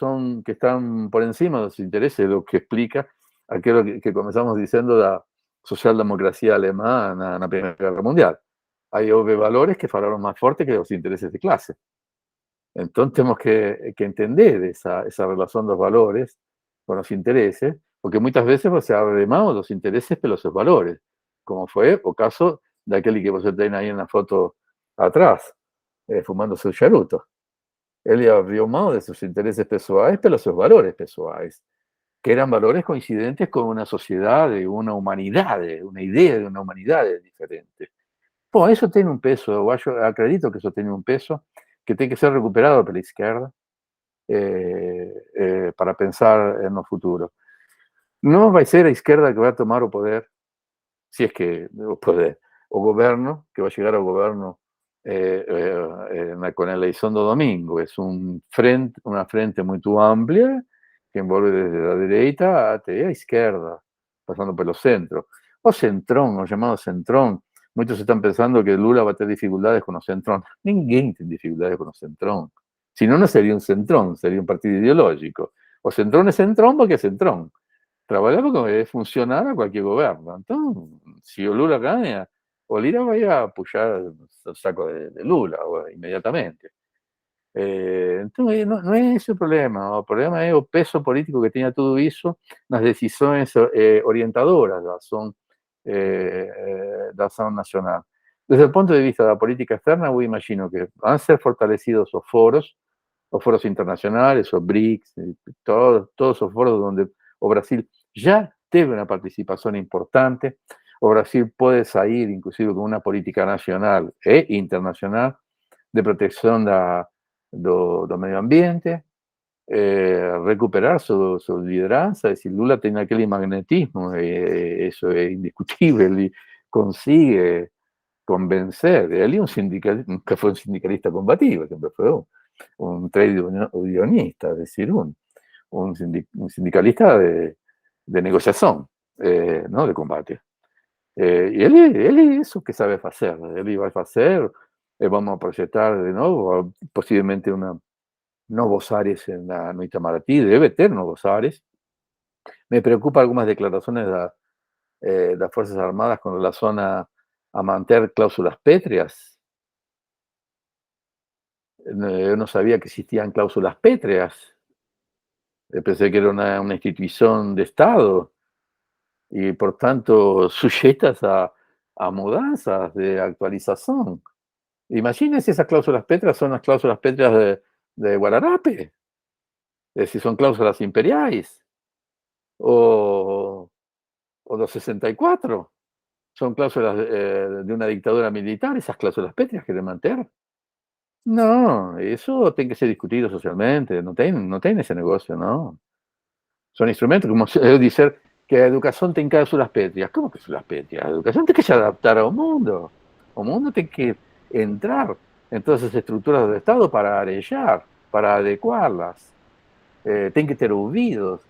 están por encima de sus intereses, lo que explica aquello que comenzamos diciendo la socialdemocracia alemana en la Primera Guerra Mundial. Hay valores que fueron más fuertes que los intereses de clase. Entonces tenemos que entender esa relación de los valores con los intereses, porque muchas veces se abre más los intereses que los valores, como fue el caso de aquel que vosotros tenéis ahí en la foto atrás, fumando su charuto. Ele abriu mão de seus interesses pessoais pelos seus valores pessoais, que eram valores coincidentes com uma sociedade, uma humanidade, uma ideia de uma humanidade diferente. Bom, isso tem um peso, acredito que isso tem um peso que tem que ser recuperado pela esquerda para pensar no futuro. Não vai ser a esquerda que vai tomar o poder, se é que o poder, o governo, que vai chegar ao governo con la elección de domingo. Es una frente muy amplia que envuelve desde la derecha hasta la izquierda, pasando por los centros. O centrón, o llamado centrón. Muchos están pensando que Lula va a tener dificultades con los centrón. Ninguém tiene dificultades con los centrón. Si no, no sería un centrón, sería un partido ideológico. O centrón es centrón porque es centrón. Trabajar porque es funcionar a cualquier gobierno. Entonces, si Lula gana, o Lira vaya a apoyar el saco de Lula inmediatamente. Entonces, no es ese o problema. O problema é o peso político que tenha tudo isso nas decisões orientadoras da ação nacional. Desde o ponto de vista da política externa, eu imagino que van a ser fortalecidos os foros internacionales, os BRICS, todos esos foros donde o Brasil ya teve una participación importante. O Brasil puede salir inclusive con una política nacional e internacional de protección do medio ambiente, recuperar su lideranza. Es decir, Lula tiene aquel magnetismo, eso es indiscutible, él consigue convencer. Él nunca fue un sindicalista combativo, siempre fue un trade unionista, es decir, un sindicalista de negociación, no de combate. Y él es eso que sabe hacer, él iba a hacer, vamos a proyectar de nuevo, posiblemente nuevos ares en no Itamaraty, debe tener nuevos ares. Me preocupa algunas declaraciones de las Fuerzas Armadas con relación a mantener cláusulas pétreas. Yo no sabía que existían cláusulas pétreas. Pensé que era una institución de Estado y por tanto sujetas a mudanzas de actualización. Imagínense, esas cláusulas pétreas son las cláusulas pétreas de Guararape, es decir, son cláusulas imperiales, o los 64, son cláusulas de una dictadura militar, esas cláusulas pétreas quieren mantener. No, eso tiene que ser discutido socialmente, no tiene ese negocio, no. Son instrumentos, como decir que a educación tiene cláusulas pétreas. ¿Cómo que cláusulas pétreas? A educación tiene que se adaptar ao mundo. O mundo tiene que entrar en todas esas estructuras del Estado para arellar, para adecuarlas. Tienen que tener ouvidos.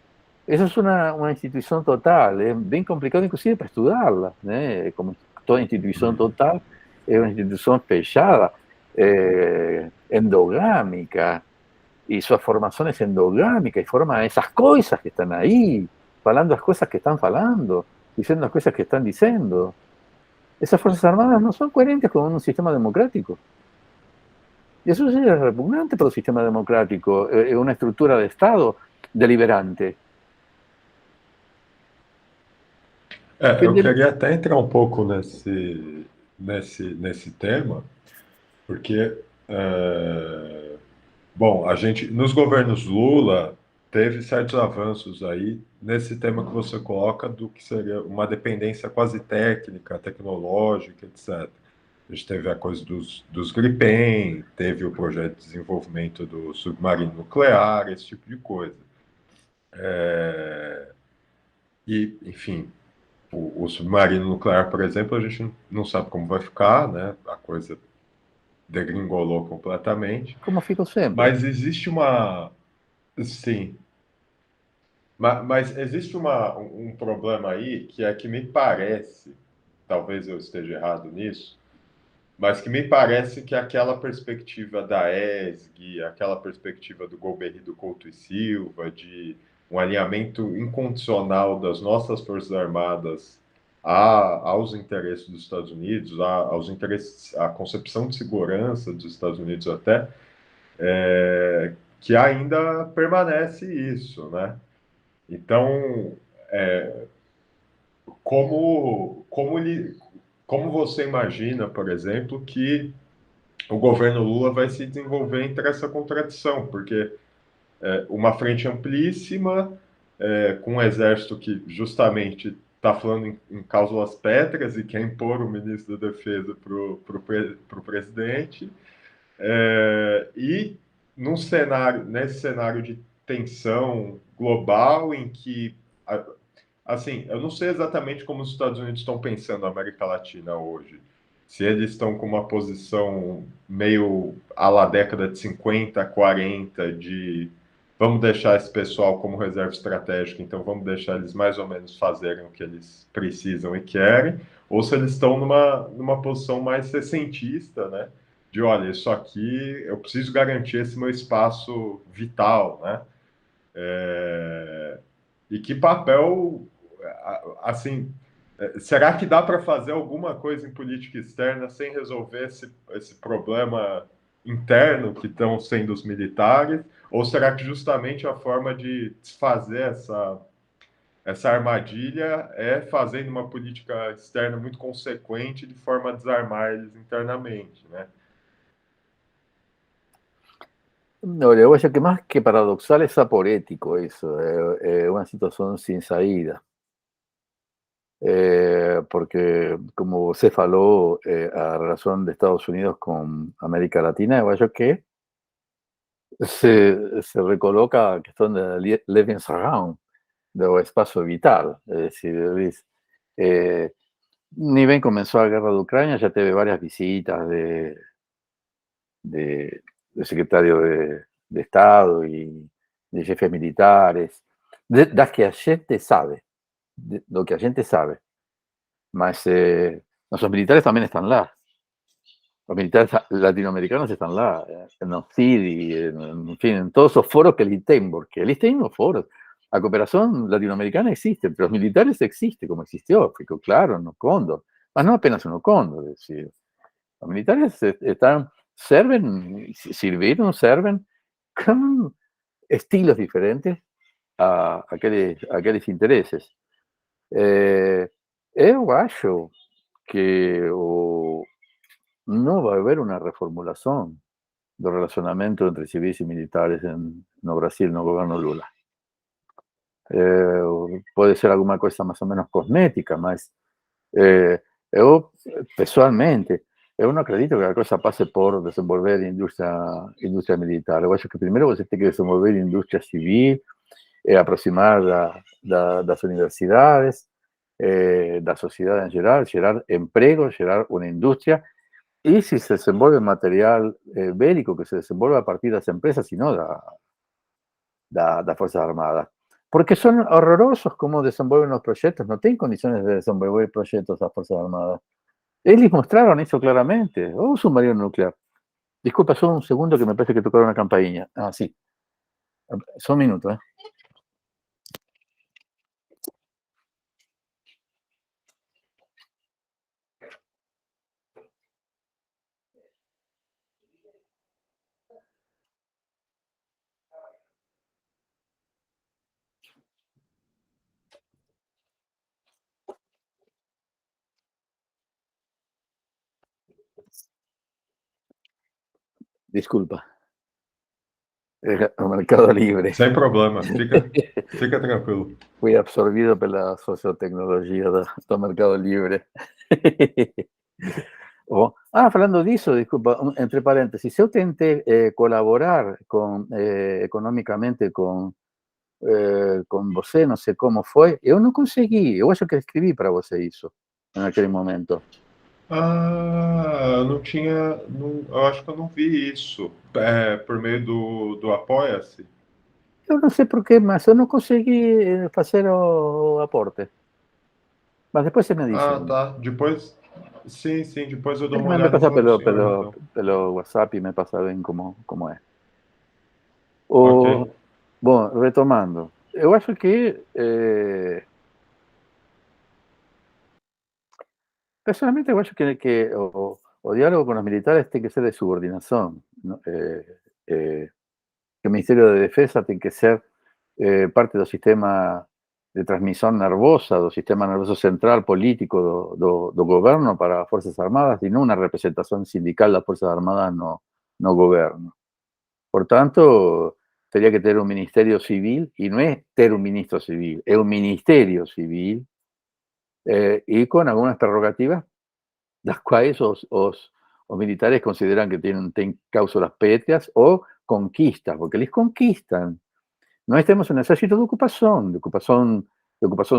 Eso es una institución total, es bien complicado inclusive para estudiarla, como toda institución total, es una institución fechada, endogámica, y su formación es endogámica, y forma esas cosas que están ahí, falando las cosas que están falando, diciendo las cosas que están diciendo. Esas Fuerzas Armadas no son coherentes con un sistema democrático. Y eso es repugnante para un sistema democrático, una estructura de Estado deliberante. Eu queria até entrar um pouco nesse tema, porque, bom, a gente, nos governos Lula, teve certos avanços aí nesse tema que você coloca do que seria uma dependência quase técnica, tecnológica, etc. A gente teve a coisa dos Gripen, teve o projeto de desenvolvimento do submarino nuclear, esse tipo de coisa. E, enfim, o submarino nuclear, por exemplo, a gente não sabe como vai ficar, né? A coisa degringolou completamente. Como fica sempre. Mas existe uma. Sim. Mas existe um problema aí que é que me parece, talvez eu esteja errado nisso, mas que me parece que aquela perspectiva da ESG, aquela perspectiva do Golbery do Couto e Silva, de um alinhamento incondicional das nossas Forças Armadas aos interesses dos Estados Unidos, aos interesses, à concepção de segurança dos Estados Unidos até, que ainda permanece isso, né? Então, como você imagina, por exemplo, que o governo Lula vai se desenvolver entre essa contradição? Porque uma frente amplíssima, com um exército que justamente está falando em cláusulas pétreas e quer impor o ministro da Defesa para o presidente, e nesse cenário de tensão global em que, assim, eu não sei exatamente como os Estados Unidos estão pensando a América Latina hoje. Se eles estão com uma posição meio à la década de 50, 40, de vamos deixar esse pessoal como reserva estratégica, então vamos deixar eles mais ou menos fazerem o que eles precisam e querem, ou se eles estão numa posição mais sessentista, né? De, olha, isso aqui, eu preciso garantir esse meu espaço vital, né? E que papel, assim, Será que dá para fazer alguma coisa em política externa sem resolver esse problema interno que estão sendo os militares? Ou será que justamente a forma de desfazer essa armadilha é fazendo uma política externa muito consequente de forma a desarmar eles internamente, né? No, le voy a decir que más que paradoxal es aporético eso, una situación sin salida. Porque como se faló a relación de Estados Unidos con América Latina, eu acho que se recoloca a questão da Lebensraum, do espaço vital. Es decir, ni bien comenzó la guerra de Ucrania, ya teve varias visitas de secretario de Estado y de jefes militares, das que a gente sabe, lo que a gente sabe. Mas los militares también están lá. Los militares latinoamericanos están lá, en los CIDI, en fin, en todos esos foros que eles têm, porque eles têm los foros. La cooperación latinoamericana existe, pero los militares existe, como existió, ficou claro, no Cóndor. Mas no apenas no Cóndor, es decir, los militares están, serven con estilos diferentes a aqueles interesses. Eu acho que no va a haber una reformulación del relacionamiento entre civiles y militares no Brasil, no gobierno Lula. Puede ser alguna cosa más o menos cosmética, mas yo pessoalmente, yo no acredito que la cosa pase por desenvolver industria militar. Yo acho que primero você tem que desenvolver industria civil, aproximar las universidades, la sociedad en general, gerar empleo, gerar una industria. Y si se desenvuelve material bélico, que se desenvuelve a partir de las empresas y no de las Fuerzas Armadas. Porque son horrorosos cómo desenvuelven los proyectos, no tienen condiciones de desenvolver proyectos las Fuerzas Armadas. Ellos mostraron eso claramente. Un submarino nuclear. Disculpa, solo un segundo que me parece que tocaron una campainha. Ah, sí. Solo un minuto, ¿eh? Disculpa. El Mercado Libre. Sem problema, fica tranquilo. Fui absorbido pela sociotecnologia do Mercado Libre. Falando disso, desculpa, entre parênteses, eu tentei colaborar economicamente com você, não sei como foi, eu não consegui, eu acho que escrevi para você isso, naquele momento. Eu não tinha. Eu acho que eu não vi isso. Por meio do Apoia-se. Eu não sei porquê, mas eu não consegui fazer o aporte. Mas depois você me diz. Tá. Depois. Sim, depois eu dou uma Me olhada e passa mando o senhor, então. pelo WhatsApp e me passa bem como é. Ok. Bom, retomando, eu acho que personalmente eu acho que o diálogo con los militares tiene que ser de subordinación, ¿no? Que el Ministerio de Defensa tiene que ser parte del sistema de transmisión nervosa, del sistema nervoso central político do governo para las Fuerzas Armadas y no una representación sindical de las Fuerzas Armadas no governo. Por tanto, tendría que tener un ministerio civil y no es tener un ministro civil, es un ministerio civil y con algunas prerrogativas las cuales os militares consideran que tienen cláusulas pétreas o conquistas, porque les conquistan. Nós temos um exército de ocupação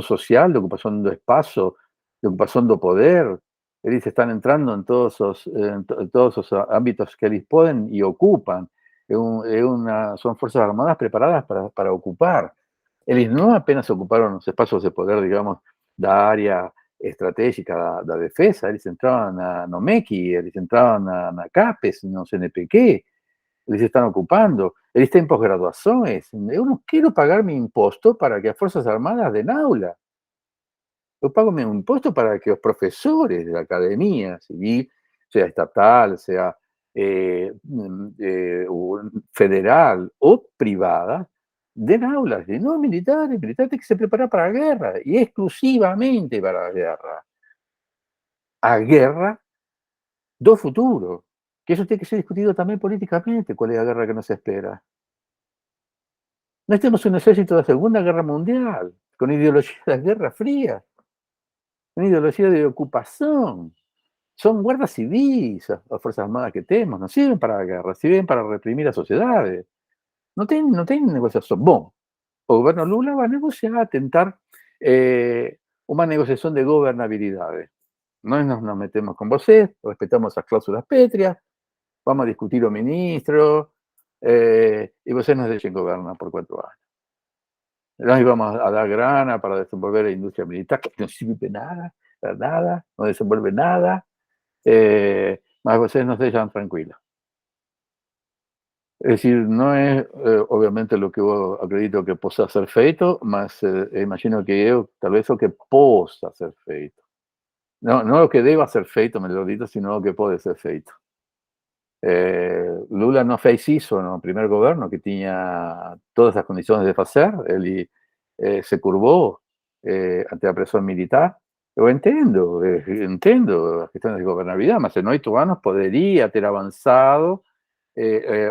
social, de ocupação do espaço, de ocupação do poder. Eles estão entrando em todos os ámbitos que eles podem e ocupam. São forças armadas preparadas para ocupar. Eles não apenas ocuparam os espaços de poder, digamos, da área estratégica da defesa, eles entravam no MEC, eles entravam na CAPES, no CNPq, eles estão ocupando, eles têm pós-graduações. Eu não quero pagar meu imposto para que as Forças Armadas den aula. yo pago mi impuesto para que los profesores de la academia civil, sea estatal, sea federal o privada, den aulas de no militares, militares que se preparan para la guerra y exclusivamente para la guerra. A guerra do futuro, que eso tiene que ser discutido también políticamente, cuál es la guerra que nos espera. No estemos un ejército de la Segunda Guerra Mundial, con ideología de la Guerra Fría, con ideología de ocupación. Son guardas civiles las Fuerzas Armadas que tenemos, no sirven para la guerra, sirven para reprimir las sociedades. No tienen negociación. Bom, o governo Lula va a negociar, a tentar una negociación de gobernabilidades. Nós nos metemos con vocês, respetamos as cláusulas pétreas, vamos a discutir o ministro, y vocês nos deixem gobernar por 4 años. Nós vamos a dar grana para desenvolver la industria militar, que no sirve nada, no desenvuelve nada, mas vocês nos deixam tranquilos. Es decir, no es obviamente lo que yo acredito que possa ser feito, mas imagino que yo tal vez lo que possa ser feito. No lo que deba ser feito, melhor dito, sino lo que puede ser feito. Lula no fez isso no primer gobierno, que tenía todas las condiciones de hacer, él se curvó ante la presión militar. Yo entiendo las cuestiones de gobernabilidad, mas en 8 años podría ter avanzado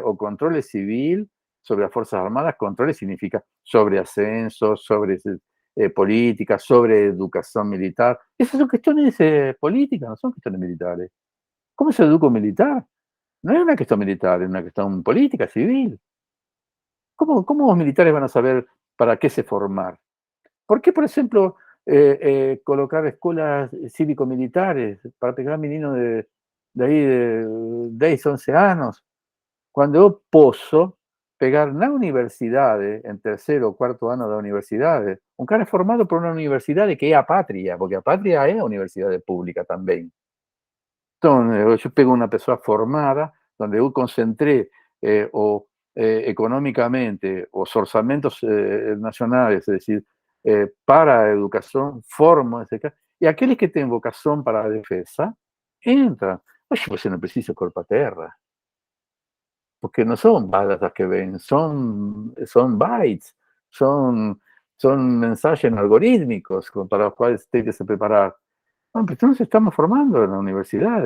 o control civil sobre las Fuerzas Armadas. Control significa sobre ascensos, sobre política, sobre educación militar. Esas son cuestiones políticas, no son cuestiones militares. ¿Cómo se educa un militar? No es una cuestión militar, es una cuestión política, civil. ¿Cómo los militares van a saber para qué se formar? ¿Por qué, por ejemplo, colocar escuelas cívico-militares para pegar meninos de ahí de 10, 11 años? Cuando yo posso pegar na universidade, en terceiro ou quarto ano da universidade, un cara formado por uma universidade que é a pátria, porque a pátria é a universidade pública também. Então, eu pego uma pessoa formada, onde eu concentrei econômicamente os orçamentos nacionais, é decir, para a educação, formo, etc. E aqueles que têm vocação para a defesa, entram. Oxe, você não precisa corpo a terra. Porque no son balas las que ven, son bytes, son mensajes algorítmicos para los cuales tiene que se preparar. Bueno, pues entonces estamos formando en la universidad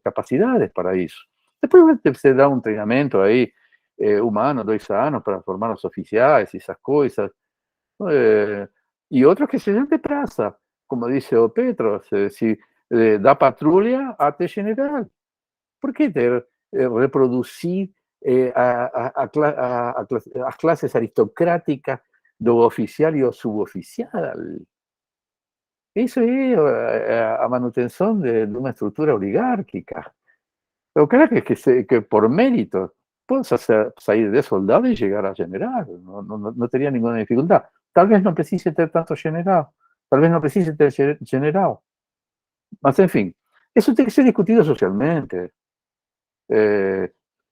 capacidades para eso. Después se da un entrenamiento ahí humano, 2 años, para formar los oficiales y esas cosas. Y otros que se dan de plaza, como dice O Petro, si da patrulla até general. ¿Por qué reproducir as clases aristocráticas do oficial e o suboficial? Isso é a manutenção de uma estrutura oligárquica. Eu creio que por mérito possa sair de soldado e chegar a general. Não teria nenhuma dificuldade. Tal vez não precise ter tanto general. Tal vez não precise ter general. Mas, enfim, isso tem que ser discutido socialmente.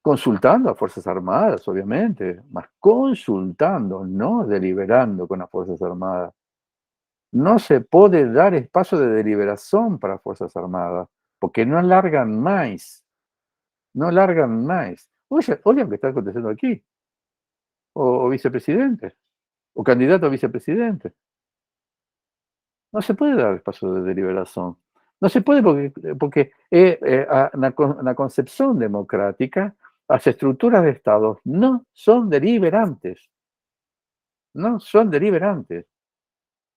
Consultando a Fuerzas Armadas, obviamente, mas consultando, no deliberando con las Fuerzas Armadas. No se puede dar espacio de deliberación para Fuerzas Armadas, porque no alargan más. No alargan más. Oye, lo que está aconteciendo aquí. O vicepresidente, o candidato a vicepresidente. No se puede dar espacio de deliberación. No se puede porque la concepción democrática, las estructuras de Estado no son deliberantes. No son deliberantes.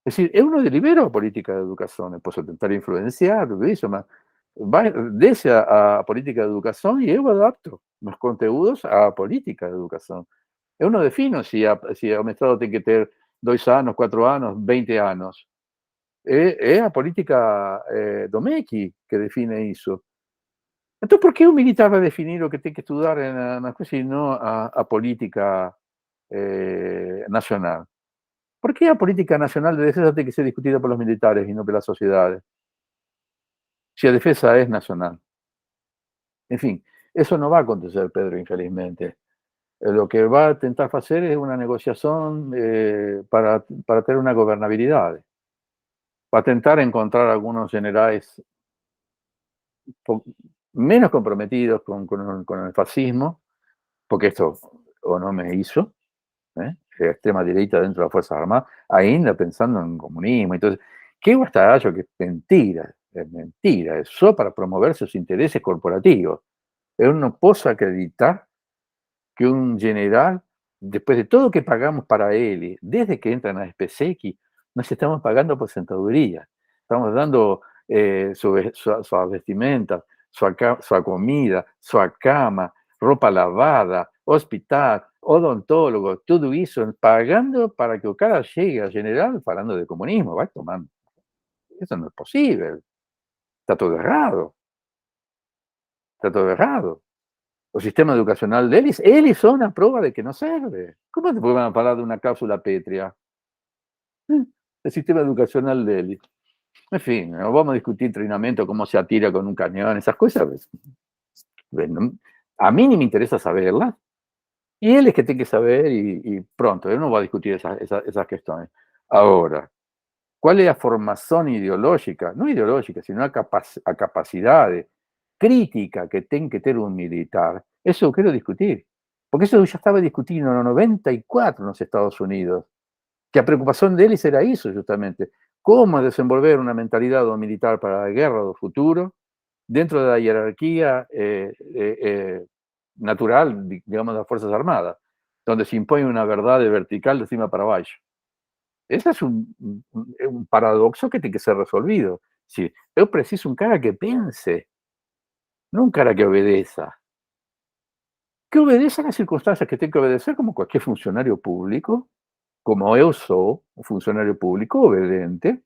Es decir, eu não delibero a política de educação, posso tentar influenciar, tudo isso, mas desce a política de educação e eu adapto meus conteúdos à política de educação. Eu não defino se o mestrado tem que ter 2 anos, 4 anos, 20 anos. É a política do MEC que define isso. Então, por que o militar vai definir o que tem que estudar na coisa e não a política nacional? ¿Por qué la política nacional de defensa tiene que ser discutida por los militares y no por las sociedades? Si la defensa es nacional. En fin, eso no va a acontecer, Pedro, infelizmente. Lo que va a intentar hacer es una negociación para tener una gobernabilidad. para tentar encontrar algunos generales menos comprometidos con el fascismo, porque esto o no me hizo, extrema derecha dentro de las Fuerzas Armadas, ainda pensando en comunismo. Entonces, ¿qué guastallo? Que es mentira, es solo para promover sus intereses corporativos. Uno no puede acreditar que un general, después de todo lo que pagamos para él, desde que entran a SpaceX, nos estamos pagando por sentaduría. Estamos dando su vestimenta, su comida, su cama, ropa lavada, hospital, odontólogo, todo eso, pagando para que o cara llegue a general hablando de comunismo. Va tomando. Eso no es posible. Está todo errado. Está todo errado. O sistema educacional de eles son a prueba de que no sirve. ¿Cómo te pueden hablar de una cápsula pétrea? El sistema educacional de eles. En fin, no vamos a discutir entrenamiento, cómo se atira con un cañón, esas cosas. Bueno, a mí ni me interesa saberlas. Y él es que tiene que saber y pronto, él no va a discutir esas cuestiones. Ahora, ¿cuál es la formación ideológica? No ideológica, sino a capacidad crítica que tiene que tener un militar. Eso quiero discutir. Porque eso ya estaba discutido en los 94 en los Estados Unidos. Que la preocupación de él era eso, justamente. Cómo desenvolver una mentalidad militar para la guerra del futuro dentro de la jerarquía natural, digamos, de las Fuerzas Armadas, donde se impone una verdad vertical de cima para abajo. Ese es un paradoxo que tiene que ser resolvido. Sí, yo preciso un cara que piense, no un cara que obedeza. Que obedeza a las circunstancias que tiene que obedecer como cualquier funcionario público, como yo soy un funcionario público obediente,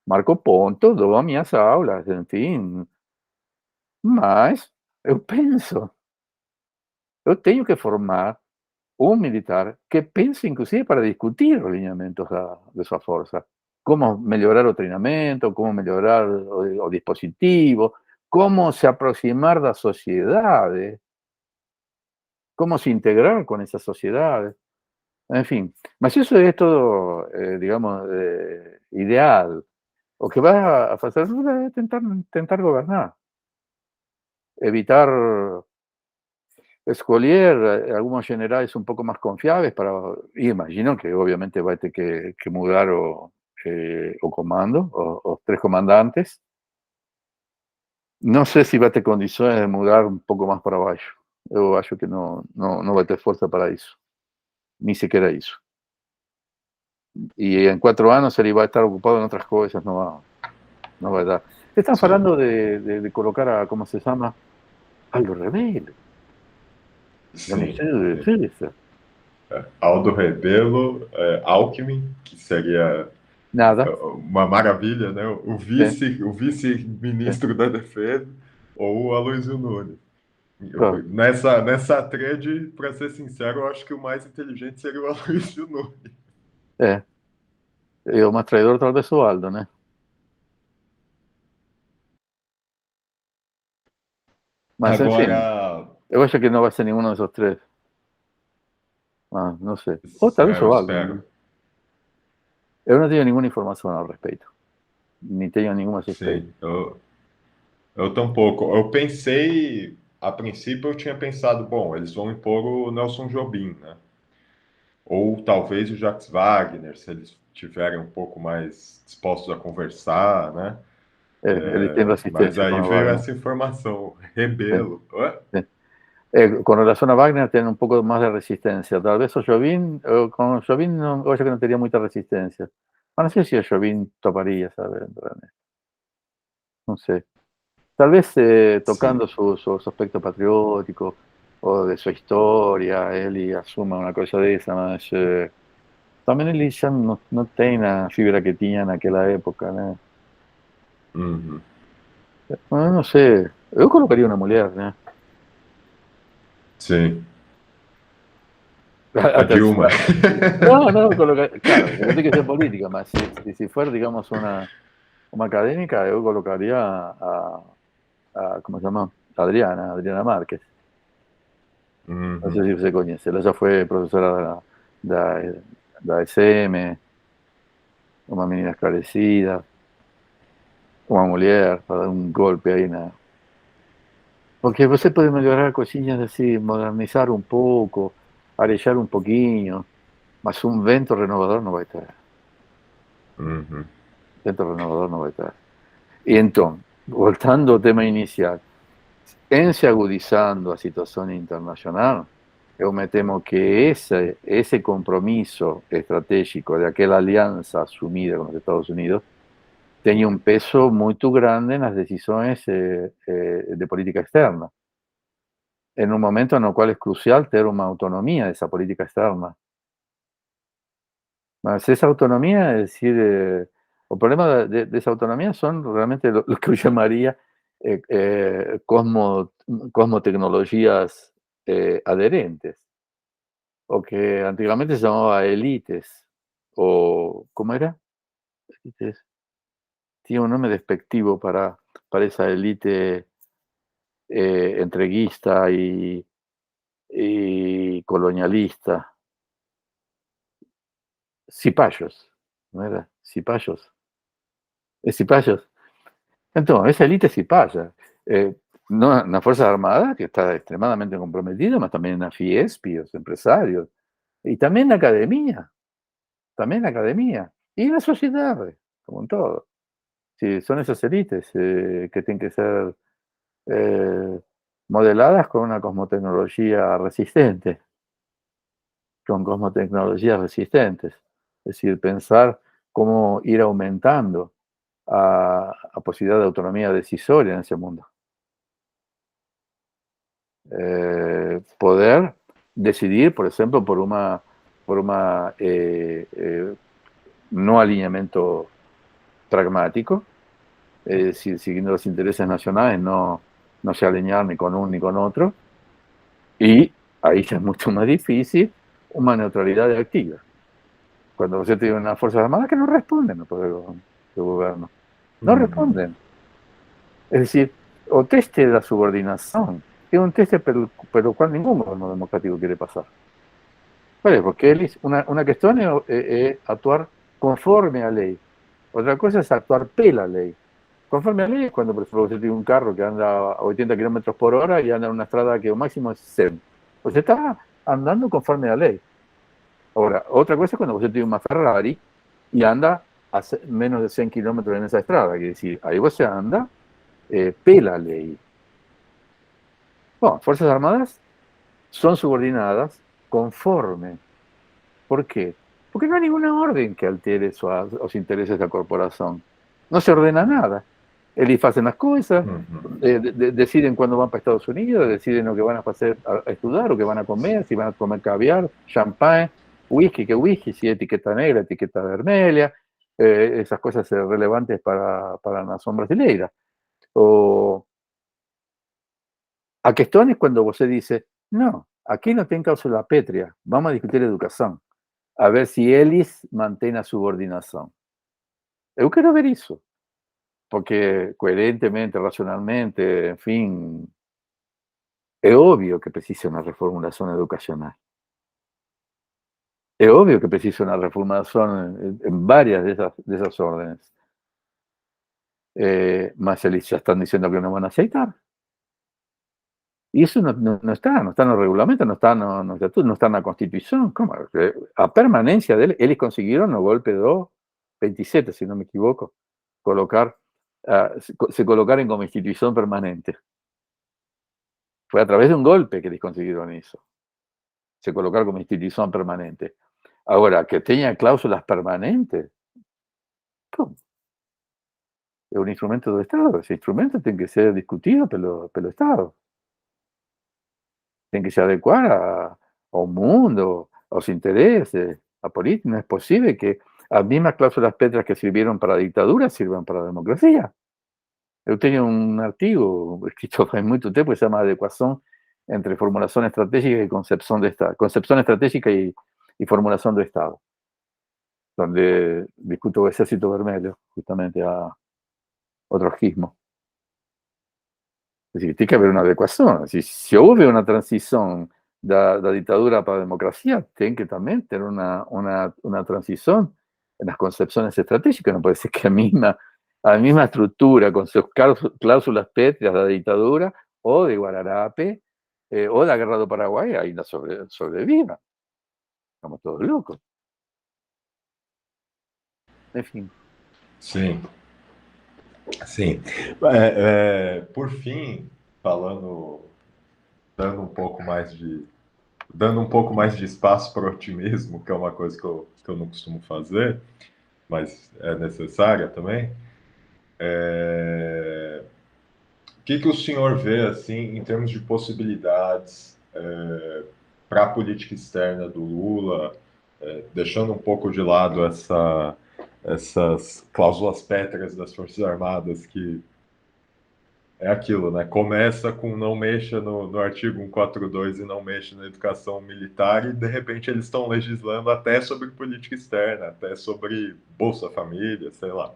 marco ponto, dou as minhas aulas, enfim. Mas eu penso, eu tenho que formar un militar que pense inclusive para discutir los lineamientos de su fuerza. Cómo mejorar el entrenamiento, cómo mejorar o dispositivo, cómo se aproximar de las sociedades, cómo se integrar con esas sociedades. En fin, mas eso es todo, digamos, ideal. O que va a hacer es tentar gobernar, evitar escolher algunos generales un poco más confiables para, y imagino que obviamente va a tener que mudar o comando, o tres comandantes. No sé si va a tener condiciones de mudar un poco más para abajo. Yo acho que no va a tener fuerza para eso. Ni siquiera eso. Y en 4 años él va a estar ocupado en otras cosas, no va a dar. Están Sim. hablando de colocar a, ¿cómo se llama? Aldo Rebelo, del Sim, Ministerio de sim. Defensa. Aldo Rebelo, Alckmin, que seria Nada. uma maravilha, né? Sí, O sí, vice-ministro da Defesa, ou o Aloysio Nunes. claro. Nessa thread, para ser sincero, eu acho que o mais inteligente seria o Aloysio Nunes. É, o mais traidor talvez o Aldo, né? Mas, enfim, Agora, eu acho que não vai ser nenhum desses três. Ah, não sei. Ou talvez eu o Aldo, espero. né? Eu não tenho nenhuma informação ao respeito. Nem tenho nenhuma suspeita. Sim, eu tampouco. Eu pensei, a princípio eu tinha pensado, bom, eles vão impor o Nelson Jobim, né? Ou talvez o Jacques Wagner, se eles tiverem um pouco mais dispostos a conversar, né? É, ele tem Mas resistência com aí o veio Wagner. essa informação, Sim, Rebelo. Ué? sim. Com relação a Wagner, tem um pouco mais de resistência. Talvez o Jobim, com o Jobim, não, eu acho que não teria muita resistência. Mas não sei se o Jobim toparia, sabe? Realmente. Não sei. Tal vez tocando Sim. su aspecto patriótico o de su historia, él asuma una cosa de esa, mas también él ya no tiene la fibra que tenía en aquella época, ¿no? Uhum. Bueno, no sé, yo colocaría una mujer, ¿no? Sim. A Hasta, Dilma. no, claro, porque tiene que ser política, mas si fuera, digamos, una académica, yo colocaría ¿cómo se llama? Adriana Márquez. No sé Uhum. si se conoce, ella fue profesora da ECM, una menina esclarecida. uma mulher para dar um golpe aí na... Porque você pode melhorar coisinhas assim, modernizar um pouco, arejar um pouquinho, mas um vento renovador não vai ter. Uhum. Vento renovador não vai ter. E então, voltando ao tema inicial, em se agudizando a situação internacional, eu me temo que esse compromisso estratégico de aquela aliança assumida com os Estados Unidos tem um peso muito grande nas decisões de política externa, en un momento en el cual es crucial tener una autonomía de esa política externa. Mas esa autonomía, es decir, el problema de esa autonomía son realmente lo que yo llamaría cosmotecnologías adherentes, o que antiguamente se llamaba élites, o ¿cómo era? Élites. Tiene un nombre despectivo para esa élite entreguista y colonialista. Cipayos, ¿no era? Cipayos. Es Cipayos. Entonces, esa élite cipaya. No, en las Fuerzas Armadas, que está extremadamente comprometida, mas también en la FIESP, los empresarios. Y también en la academia. También en la academia. Y en la sociedad, como en todo. Sí, son esas élites que tienen que ser modeladas con una cosmotecnología resistente. Con cosmotecnologías resistentes. Es decir, pensar cómo ir aumentando a posibilidad de autonomía decisoria en ese mundo. Poder decidir, por ejemplo, por una no alineamiento pragmático, es decir, siguiendo los intereses nacionales, no se alinear ni con uno ni con otro, y ahí ya es mucho más difícil una neutralidad activa. Cuando usted tiene unas Fuerzas Armadas que no responden al poder de gobierno, no responden. Es decir, o teste de la subordinación, es un teste pero cual ningún gobierno democrático quiere pasar. ¿Cuál es? Porque una cuestión es actuar conforme a ley. Otra cosa es actuar pela ley. Conforme a ley es cuando, por ejemplo, usted tiene un carro que anda a 80 kilómetros por hora y anda en una estrada que lo máximo es 100. Pues está andando conforme a ley. Ahora, otra cosa es cuando usted tiene una Ferrari y anda a menos de 100 kilómetros en esa estrada. Quiere decir, ahí usted anda pela ley. Bueno, Fuerzas Armadas son subordinadas conforme. ¿Por qué? Porque no hay ninguna orden que altere los intereses de la corporación. No se ordena nada. Ellos hacen las cosas, deciden cuándo van para Estados Unidos, deciden lo que van a hacer a estudiar, lo que van a comer, si van a comer caviar, champán, whisky, si etiqueta negra, etiqueta vermelha, esas cosas relevantes para la nación brasileña. O a cuestiones cuando usted dice, no, aquí no tiene cláusula pétrea, vamos a discutir educación, a ver si eles mantén a subordinación. Yo quiero ver eso, porque coherentemente, racionalmente, en fin, es obvio que precisa una reformulación educacional. Es obvio que precisa una reformulación en varias de esas órdenes. Mas ellos ya están diciendo que no van a aceitar. Y eso no está en los reglamentos, no está en la Constitución. ¿Cómo? A permanencia de ellos consiguieron no golpe do 27, si no me equivoco, se colocaron como institución permanente. Fue a través de un golpe que ellos consiguieron eso. Se colocaron como institución permanente. Ahora, que tenga cláusulas permanentes, ¿cómo? Es un instrumento del Estado. Ese instrumento tiene que ser discutido por el Estado. Tiene que se adecuar a un mundo, a los intereses, a política. No es posible que las mismas cláusulas pétreas que sirvieron para la dictadura sirvan para la democracia. Yo tenía un artículo escrito hace mucho tiempo que se llama Adecuación entre formulación estratégica y concepción de Estado. Concepción estratégica y formulación de Estado. Donde discuto el Ejército Vermelho, justamente a otro gismo. Es decir, tiene que haber una adecuación. Si hubo una transición de la dictadura para la democracia, tiene que también tener una transición en las concepciones estratégicas. No puede ser que a misma a la misma estructura, con sus cláusulas pétreas de la dictadura, o de Guararape, o de la guerra do Paraguay, ahí la sobrevivan. Estamos todos locos. En fin. Sim, sim. Por fim, falando, dando um pouco mais de, dando um pouco mais de espaço para o otimismo, que é uma coisa que eu não costumo fazer, mas é necessária também. O que o senhor vê assim em termos de possibilidades para a política externa do Lula, deixando um pouco de lado essas cláusulas pétreas das Forças Armadas que é aquilo, né? Começa com não mexa no artigo 142 e não mexa na educação militar, e de repente eles estão legislando até sobre política externa, até sobre Bolsa Família, sei lá.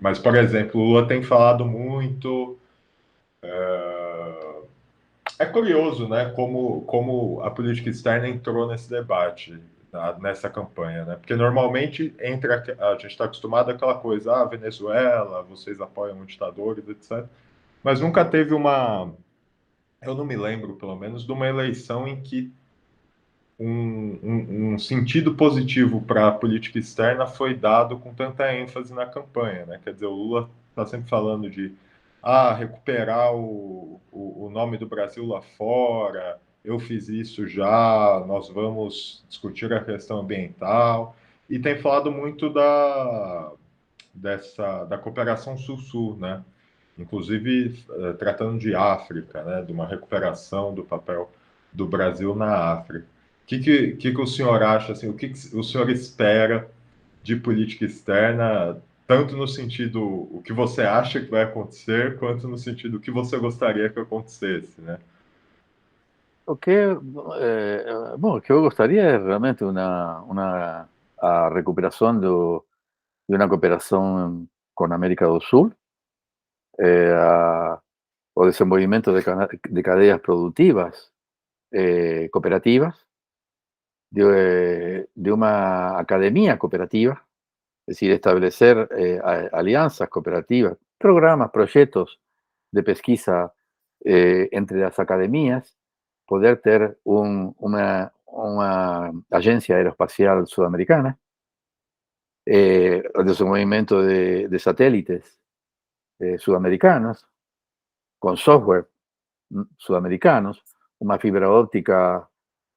Mas, por exemplo, o Lula tem falado muito. É curioso, né? Como a política externa entrou nesse debate, nessa campanha, né? Porque normalmente entra, a gente está acostumado àquela coisa, Venezuela, vocês apoiam ditadores, etc. Mas nunca teve uma, eu não me lembro, pelo menos, de uma eleição em que um sentido positivo para a política externa foi dado com tanta ênfase na campanha, né? Quer dizer, o Lula está sempre falando de recuperar o nome do Brasil lá fora, eu fiz isso já, nós vamos discutir a questão ambiental, e tem falado muito da cooperação sul-sul, né? Inclusive tratando de África, né? De uma recuperação do papel do Brasil na África. O que o senhor acha, assim, o senhor espera de política externa, tanto no sentido o que você acha que vai acontecer, quanto no sentido o que você gostaria que acontecesse, né? O que, bueno, que eu gostaria é realmente a recuperação de uma cooperação com a América do Sul, o desenvolvimento de cadeas productivas cooperativas, de una academia cooperativa, es decir, establecer alianzas cooperativas, programas, proyectos de pesquisa entre las academias, poder tener una agencia aeroespacial sudamericana, el desenvolvimiento de satélites sudamericanos, con software sudamericanos, una fibra óptica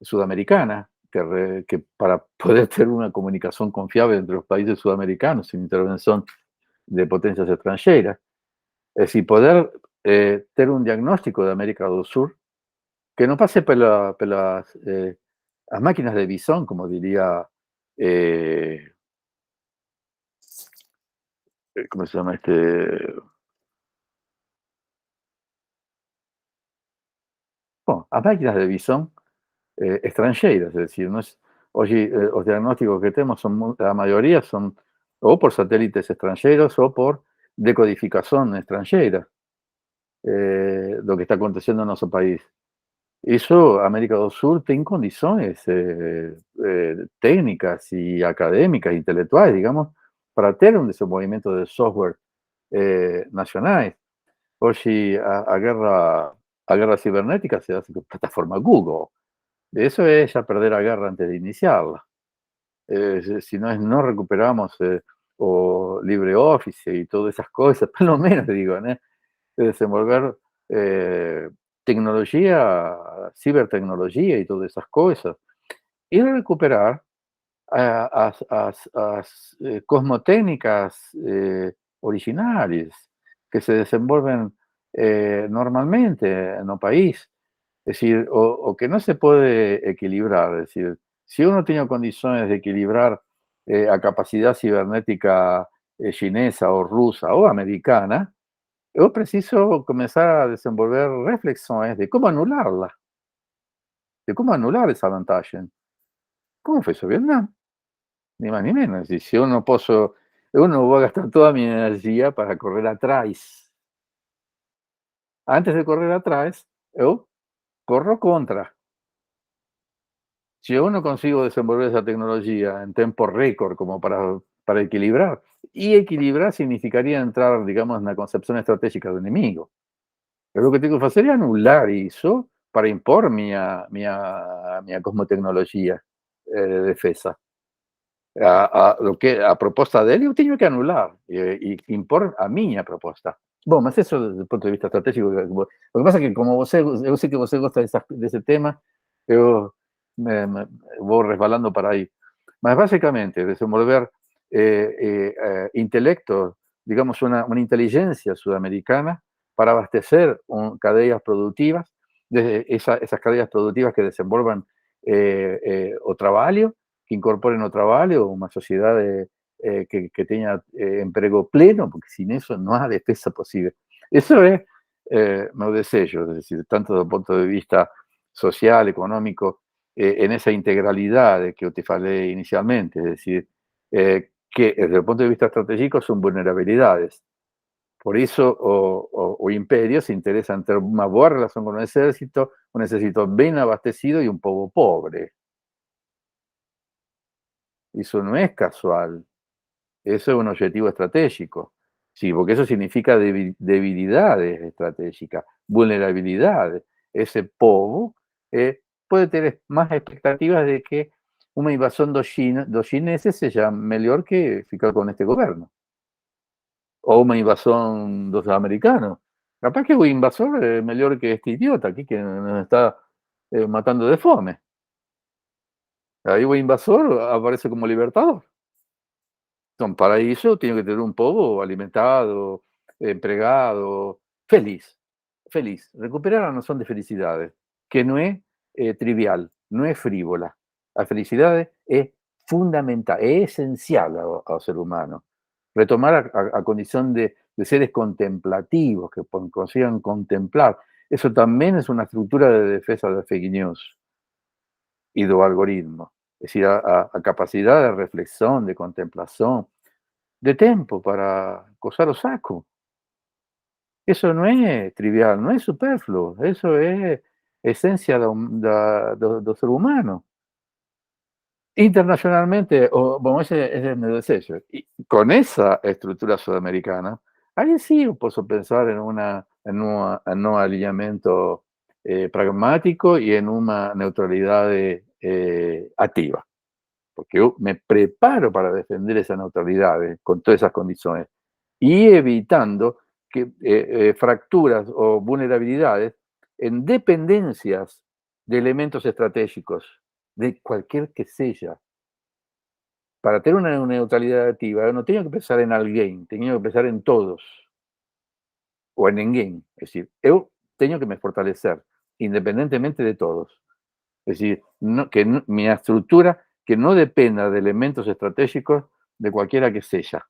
sudamericana, que para poder tener una comunicación confiable entre los países sudamericanos sin intervención de potencias extranjeras. Es decir, poder tener un diagnóstico de América del Sur que no pase por las máquinas de visón, como diría, ¿cómo se llama este? Bueno, las máquinas de visón extranjeras, es decir, no es, hoy los diagnósticos que tenemos son, la mayoría son o por satélites extranjeros o por decodificación extranjera, lo que está aconteciendo en nuestro país. Eso, América del Sur tiene condiciones técnicas y académicas, intelectuales, digamos, para tener un desenvolvimiento de software nacional. Hoy a guerra cibernética se hace con plataforma Google. Eso es ya perder la guerra antes de iniciarla. Si no recuperamos o LibreOffice y todas esas cosas, por lo menos digo, ¿no? De desenvolver tecnología, cibertecnología y todas esas cosas, y recuperar as cosmotécnicas originales que se desenvuelven normalmente en un país. Es decir, o que no se puede equilibrar. Es decir, si uno tiene condiciones de equilibrar a capacidad cibernética chinesa o rusa o americana, es preciso comenzar a desenvolver reflexiones de cómo anularla, de cómo anular esa ventaja. ¿Cómo fue eso Vietnam? Ni más ni menos. Es decir, si uno va a gastar toda mi energía para correr atrás. Antes de correr atrás, yo corro contra. Si yo no consigo desenvolver esa tecnología en tiempo récord como para para equilibrar. Y equilibrar significaría entrar, digamos, en una concepción estratégica do inimigo. Eu o que tenho que fazer é anular isso para impor minha cosmotecnologia de defesa. A proposta dele eu tenho que anular e impor a minha proposta. Bom, mas isso do ponto de vista estratégico, o que pasa é que como você, eu sei que você gosta desse tema, eu vou resbalando para aí. Mas basicamente desenvolver intelecto, digamos una inteligencia sudamericana para abastecer cadenas productivas, desde esas cadenas productivas que desenvolvan o trabalho, que incorporen o trabalho, uma sociedade que tenha emprego pleno, porque sin eso no hay defensa posible. Eso es meu desejo, es decir, tanto desde el punto de vista social, económico, en esa integralidad que yo te falei inicialmente, es decir, que desde el punto de vista estratégico son vulnerabilidades. Por eso o imperio se interesa en tener una buena relación con un ejército bien abastecido y un pueblo pobre. Eso no es casual, eso es un objetivo estratégico. Sí, porque eso significa debilidades estratégicas, vulnerabilidades. Ese povo puede tener más expectativas de que una invasión dos chineses sea mejor que ficar con este gobierno. O una invasión dos americanos. Capaz que un invasor es mejor que este idiota aquí que nos está matando de fome. Ahí un invasor aparece como libertador. Entonces, para eso tiene que tener un povo alimentado, empregado, feliz. Feliz. Recuperar la noción de felicidad, que no es trivial, no es frívola. La felicidad es fundamental, es esencial al ser humano. Retomar a condición de seres contemplativos, que consigan contemplar. Eso también es una estructura de defensa de fake news y de algoritmos. Es decir, a capacidad de reflexión, de contemplación, de tiempo para cosar o saco. Eso no es trivial, no es superfluo, eso es esencia do ser humano. Internacionalmente, bueno, ese es mi deseo. Y con esa estructura sudamericana, ahí sí yo puedo pensar en un alineamiento pragmático y en una neutralidad activa. Porque yo me preparo para defender esa neutralidad con todas esas condiciones y evitando que fracturas o vulnerabilidades en dependencias de elementos estratégicos, de cualquier que sea. Para tener una neutralidad activa, yo no tengo que pensar en alguien, tengo que pensar en todos, o en ninguém. Es decir, yo tengo que me fortalecer, independientemente de todos. Es decir, mi estructura que no dependa de elementos estratégicos de cualquiera que sea.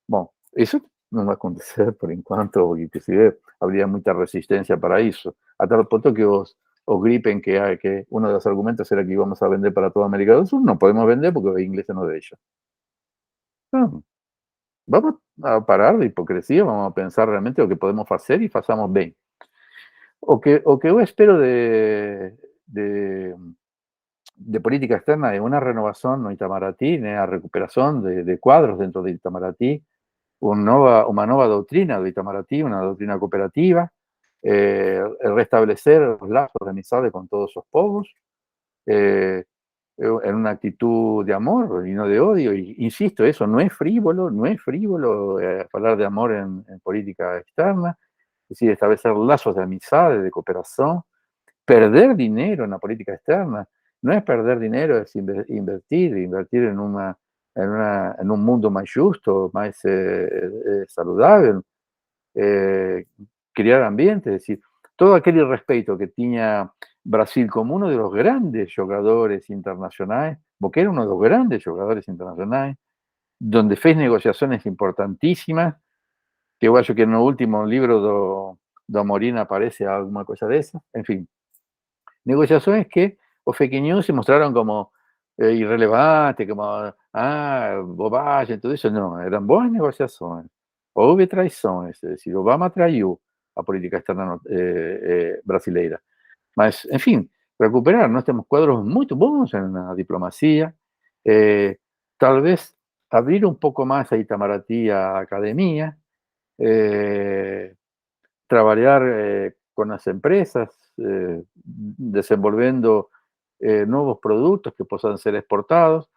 Bueno, eso no va a acontecer por enquanto, porque inclusive habría mucha resistencia para eso. A tal punto que os gripen que uno de los argumentos era que íbamos a vender para toda América del Sur. No podemos vender porque los ingleses no de ellos. No. Vamos a parar de hipocresía, vamos a pensar realmente lo que podemos hacer y hacemos bien. O que yo espero de política externa de una renovación no Itamaraty, una recuperación de cuadros dentro de Itamaraty, una nueva doctrina de Itamaraty, una doctrina cooperativa, restablecer los lazos de amistad con todos esos povos, en una actitud de amor y no de odio. Y, insisto, eso no es frívolo, hablar de amor en política externa, es decir, establecer lazos de amistad, de cooperación, perder dinero en la política externa. No es perder dinero, es invertir en un mundo más justo, más saludable, crear ambiente, es decir, todo aquel irrespeto que tenía Brasil como uno de los grandes jugadores internacionales, porque era uno de los grandes jugadores internacionales, donde fez negociaciones importantísimas, que yo creo que en el último libro do Amorim aparece alguna cosa de eso, en fin, negociaciones que los fake news se mostraron como irrelevantes, como, bobagem, todo eso. No, eran buenas negociaciones. Houve traições, es decir, Obama traiu a política externa brasileira. Mas, en fin, recuperar, nós temos cuadros muy buenos en la diplomacia, tal vez abrir un poco más a Itamaraty a academia, trabalhar con las empresas, desenvolvendo nuevos productos que puedan ser exportados,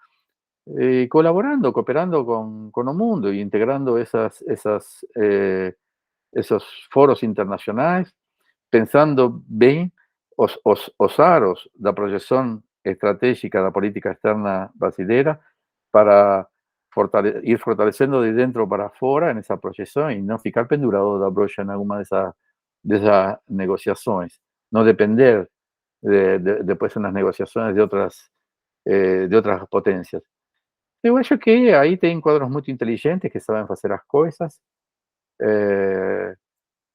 colaborando, cooperando con el mundo e integrando esos foros internacionais, pensando bem os aros da projeção estratégica da política externa brasileira para ir fortalecendo de dentro para fora nessa projeção e não ficar pendurado da brocha em alguma dessas negociações, não depender depois nas negociações de outras potências. Eu acho que aí tem quadros muito inteligentes que sabem fazer as coisas,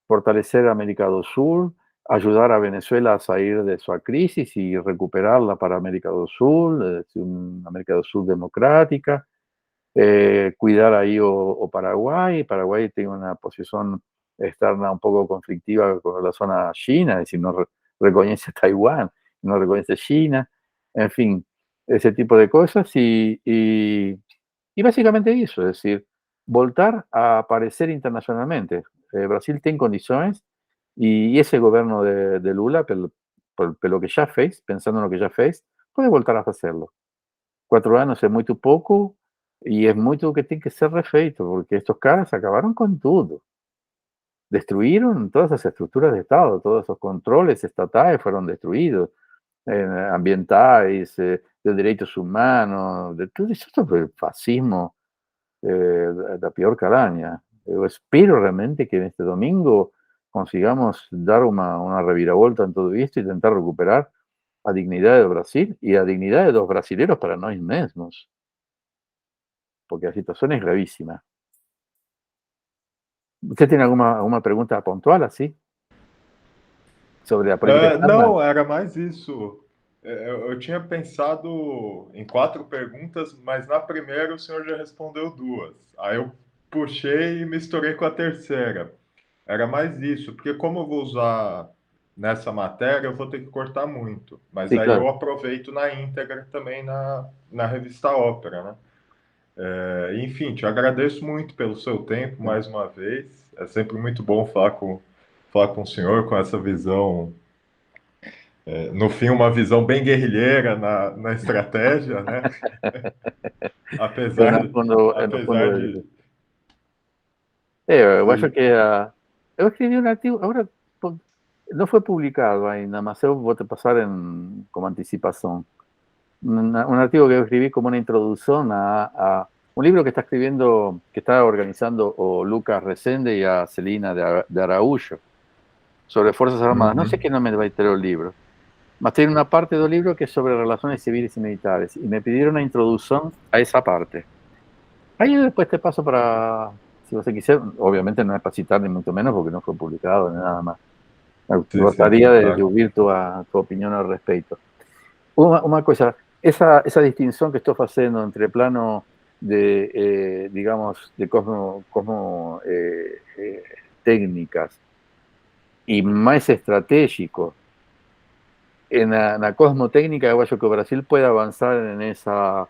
fortalecer a América do Sul, ayudar a Venezuela a salir de su crisis y recuperarla para América do Sul, una América do Sul democrática, cuidar ahí o Paraguay. Paraguay tiene una posición externa un poco conflictiva con relación a China, es decir, no reconoce Taiwán, no reconoce China, en fin, ese tipo de cosas y básicamente eso, es decir, voltar a aparecer internacionalmente. Brasil tiene condiciones y ese gobierno de Lula, pelo que ya fez, pensando en lo que ya fez, puede voltar a hacerlo. 4 años es muy poco y es mucho que tiene que ser refeito, porque estos caras acabaron con todo. Destruyeron todas esas estructuras de Estado, todos esos controles estatales fueron destruidos, ambientales, de derechos humanos, de todo eso, fue el fascismo da peor calaña. Yo espero realmente que en este domingo consigamos dar una reviravolta en todo esto y intentar recuperar a dignidad de Brasil y a dignidad de los brasileños para nosotros mismos, porque la situación es gravísima. ¿Usted tiene alguna pregunta puntual así sobre la política externa? Não, era mais isso. Eu tinha pensado em 4 perguntas, mas na primeira o senhor já respondeu 2. Aí eu puxei e misturei com a terceira. Era mais isso, porque como eu vou usar nessa matéria, eu vou ter que cortar muito. Mas Sí, aí eu claro. aproveito na íntegra também na revista Ópera, né? Enfim, te agradeço muito pelo seu tempo mais uma vez. É sempre muito bom falar com o senhor com essa visão, no fim, uma visão bem guerrilheira na estratégia, né? Pero Apesar, en el fondo apesar de. yo acho que yo escribí un artículo, ahora no fue publicado ainda, mas eu vou te pasar como anticipación. Un artículo que yo escribí como una introducción a un libro que está escribiendo, que está organizando o Lucas Resende y a Celina de Araújo sobre Fuerzas Armadas. No sé qué nombre va a tener el libro, mas tiene una parte del libro que es sobre relaciones civiles y militares y me pidieron una introducción a esa parte. Ahí después te paso para, si você quiser, obviamente no es para citar ni mucho menos porque no fue publicado ni nada más. Me Sim, gustaría sim, de claro. oír tu opinión al respecto. Una cosa, esa distinción que estoy haciendo entre plano de, digamos, de técnicas y más estratégico, en la cosmotécnica, yo creo que Brasil puede avanzar en esa,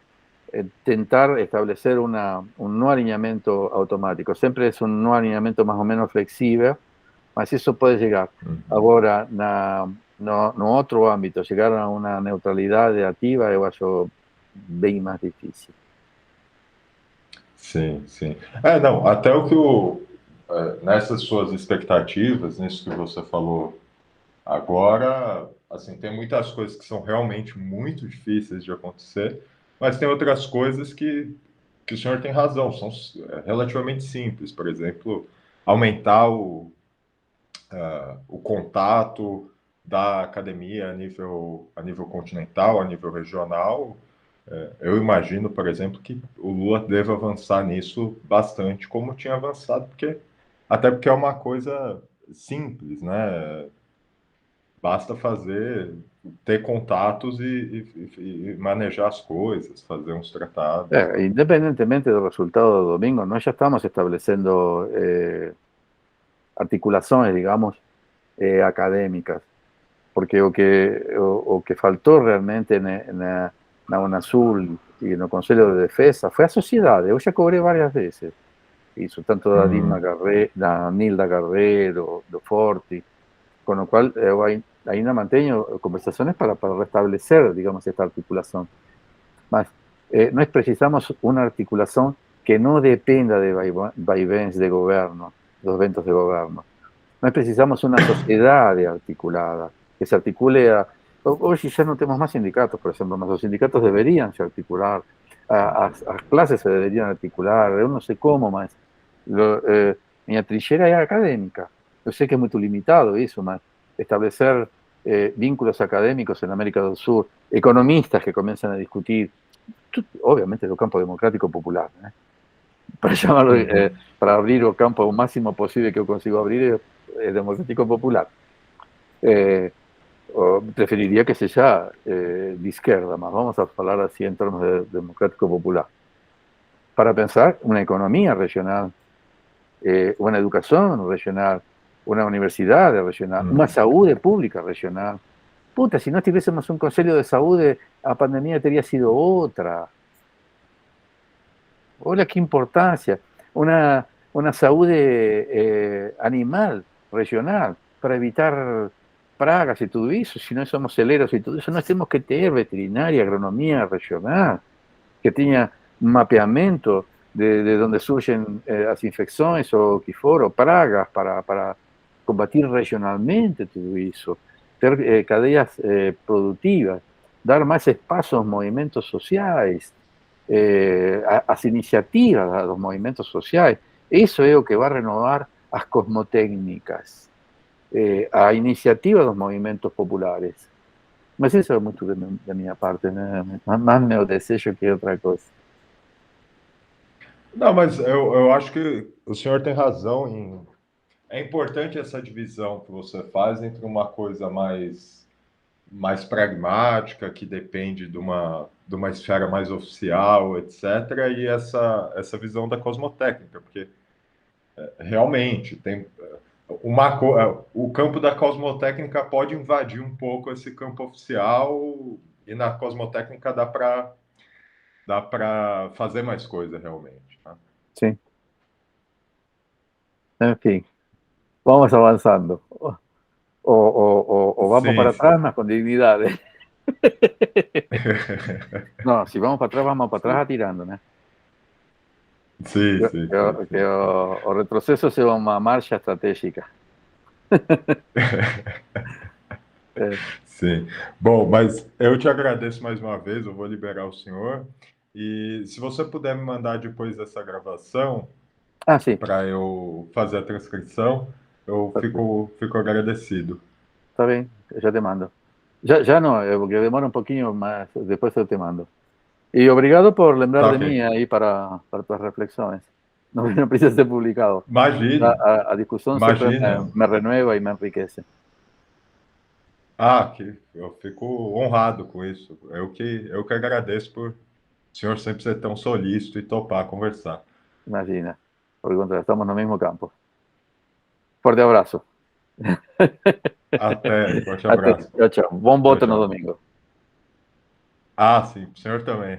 tentar establecer un no alineamiento automático. Siempre es un no alineamiento más o menos flexible, mas eso puede llegar. Ahora, no otro ámbito, llegar a una neutralidad activa, eu acho bem mais difícil. Sim, sim. Não, até nessas suas expectativas, nisso que você falou agora, assim, tem muitas coisas que são realmente muito difíceis de acontecer, mas tem outras coisas que o senhor tem razão, são relativamente simples. Por exemplo, aumentar o contato da academia a nível continental, a nível regional. Eu imagino, por exemplo, que o Lula deve avançar nisso bastante, como tinha avançado, até porque é uma coisa simples, né? Basta ter contatos e manejar as coisas, fazer uns tratados. Independientemente del resultado del domingo, ¿no? Ya estamos estableciendo articulaciones, digamos, académicas, porque o que faltó realmente na UNASUL e no Conselho de Defesa, foi a sociedade. Eu já cobrei várias vezes isso, tanto da Dilma Uhum. Garre, da Nilda Garredo, do Forti, con lo cual eu ainda mantenho conversações para restabelecer, digamos, esta articulação. Mas nós precisamos uma articulação que não dependa de vaivéns de governo, dos ventos de governo. Nós precisamos uma sociedade articulada, que se articule a... Hoje já não temos mais sindicatos, por exemplo, mas os sindicatos deveriam se articular, as classes se deveriam articular, eu não sei como, mas minha trincheira é acadêmica. Eu sei que é muito limitado isso, mas estabelecer vínculos acadêmicos na América do Sul, economistas que comiencen a discutir, obviamente do campo democrático popular, né? Para llamarlo, Uhum. para abrir o campo o máximo posible que eu consigo abrir democrático popular. Preferiría que sea de izquierda, mas vamos a hablar así en términos de democrático popular. Para pensar una economía regional, una educación regional, una universidad regional, una Uhum. salud pública regional. Puta, si no tuviésemos un consejo de salud, la pandemia habría sido otra. Hola, qué importancia. Una salud animal, regional, para evitar pragas y todo eso. Si no somos celeros y todo eso, no tenemos que tener veterinaria, agronomía regional, que tenga un mapeamiento de donde surgen las infecciones o quiforo, pragas, para combatir regionalmente todo eso. Tener cadenas productivas, dar más espacio a los movimientos sociales, as iniciativas dos movimentos sociais. Isso é o que vai renovar as cosmotécnicas, a iniciativa dos movimentos populares. Mas isso é muito da minha parte, né? Mais meu desejo que outra coisa. Não, mas eu acho que o senhor tem razão em. É importante essa divisão que você faz entre uma coisa mais pragmática, que depende de uma esfera mais oficial, etc., e essa visão da cosmotécnica, porque realmente tem o campo da cosmotécnica pode invadir um pouco esse campo oficial, e na cosmotécnica dá para fazer mais coisa realmente. Tá? Sim. Enfim, vamos avançando. O vamos Sim, para sim. atrás, mas com dignidade. Não, se vamos para trás Sim, atirando, né? sim, sim, sim, Que sim. o retrocesso é uma marcha estratégica. É. Sim. Bom, mas eu te agradeço mais uma vez, eu vou liberar o senhor. E se você puder me mandar depois dessa gravação, Ah, sim, para eu fazer a transcrição, eu fico agradecido. está bem, já te mando. Já não, porque demora um pouquinho, mas depois eu te mando. Y obrigado por lembrar Tá de ok. mí ahí para tus reflexiones. No, no precisa ser publicado. Imagine, A discusión siempre imagine. me renueva y me enriquece. Ah, que eu fico honrado com isso. Eu que agradeço por o senhor sempre ser tão solícito e topar conversar. Imagina. Por el contrario, estamos en el mismo campo. Fuerte abrazo. Até, forte Até. abraço. Chao, chao. Bom Tchau, voto no tchau. domingo. Ah, sim, o senhor também.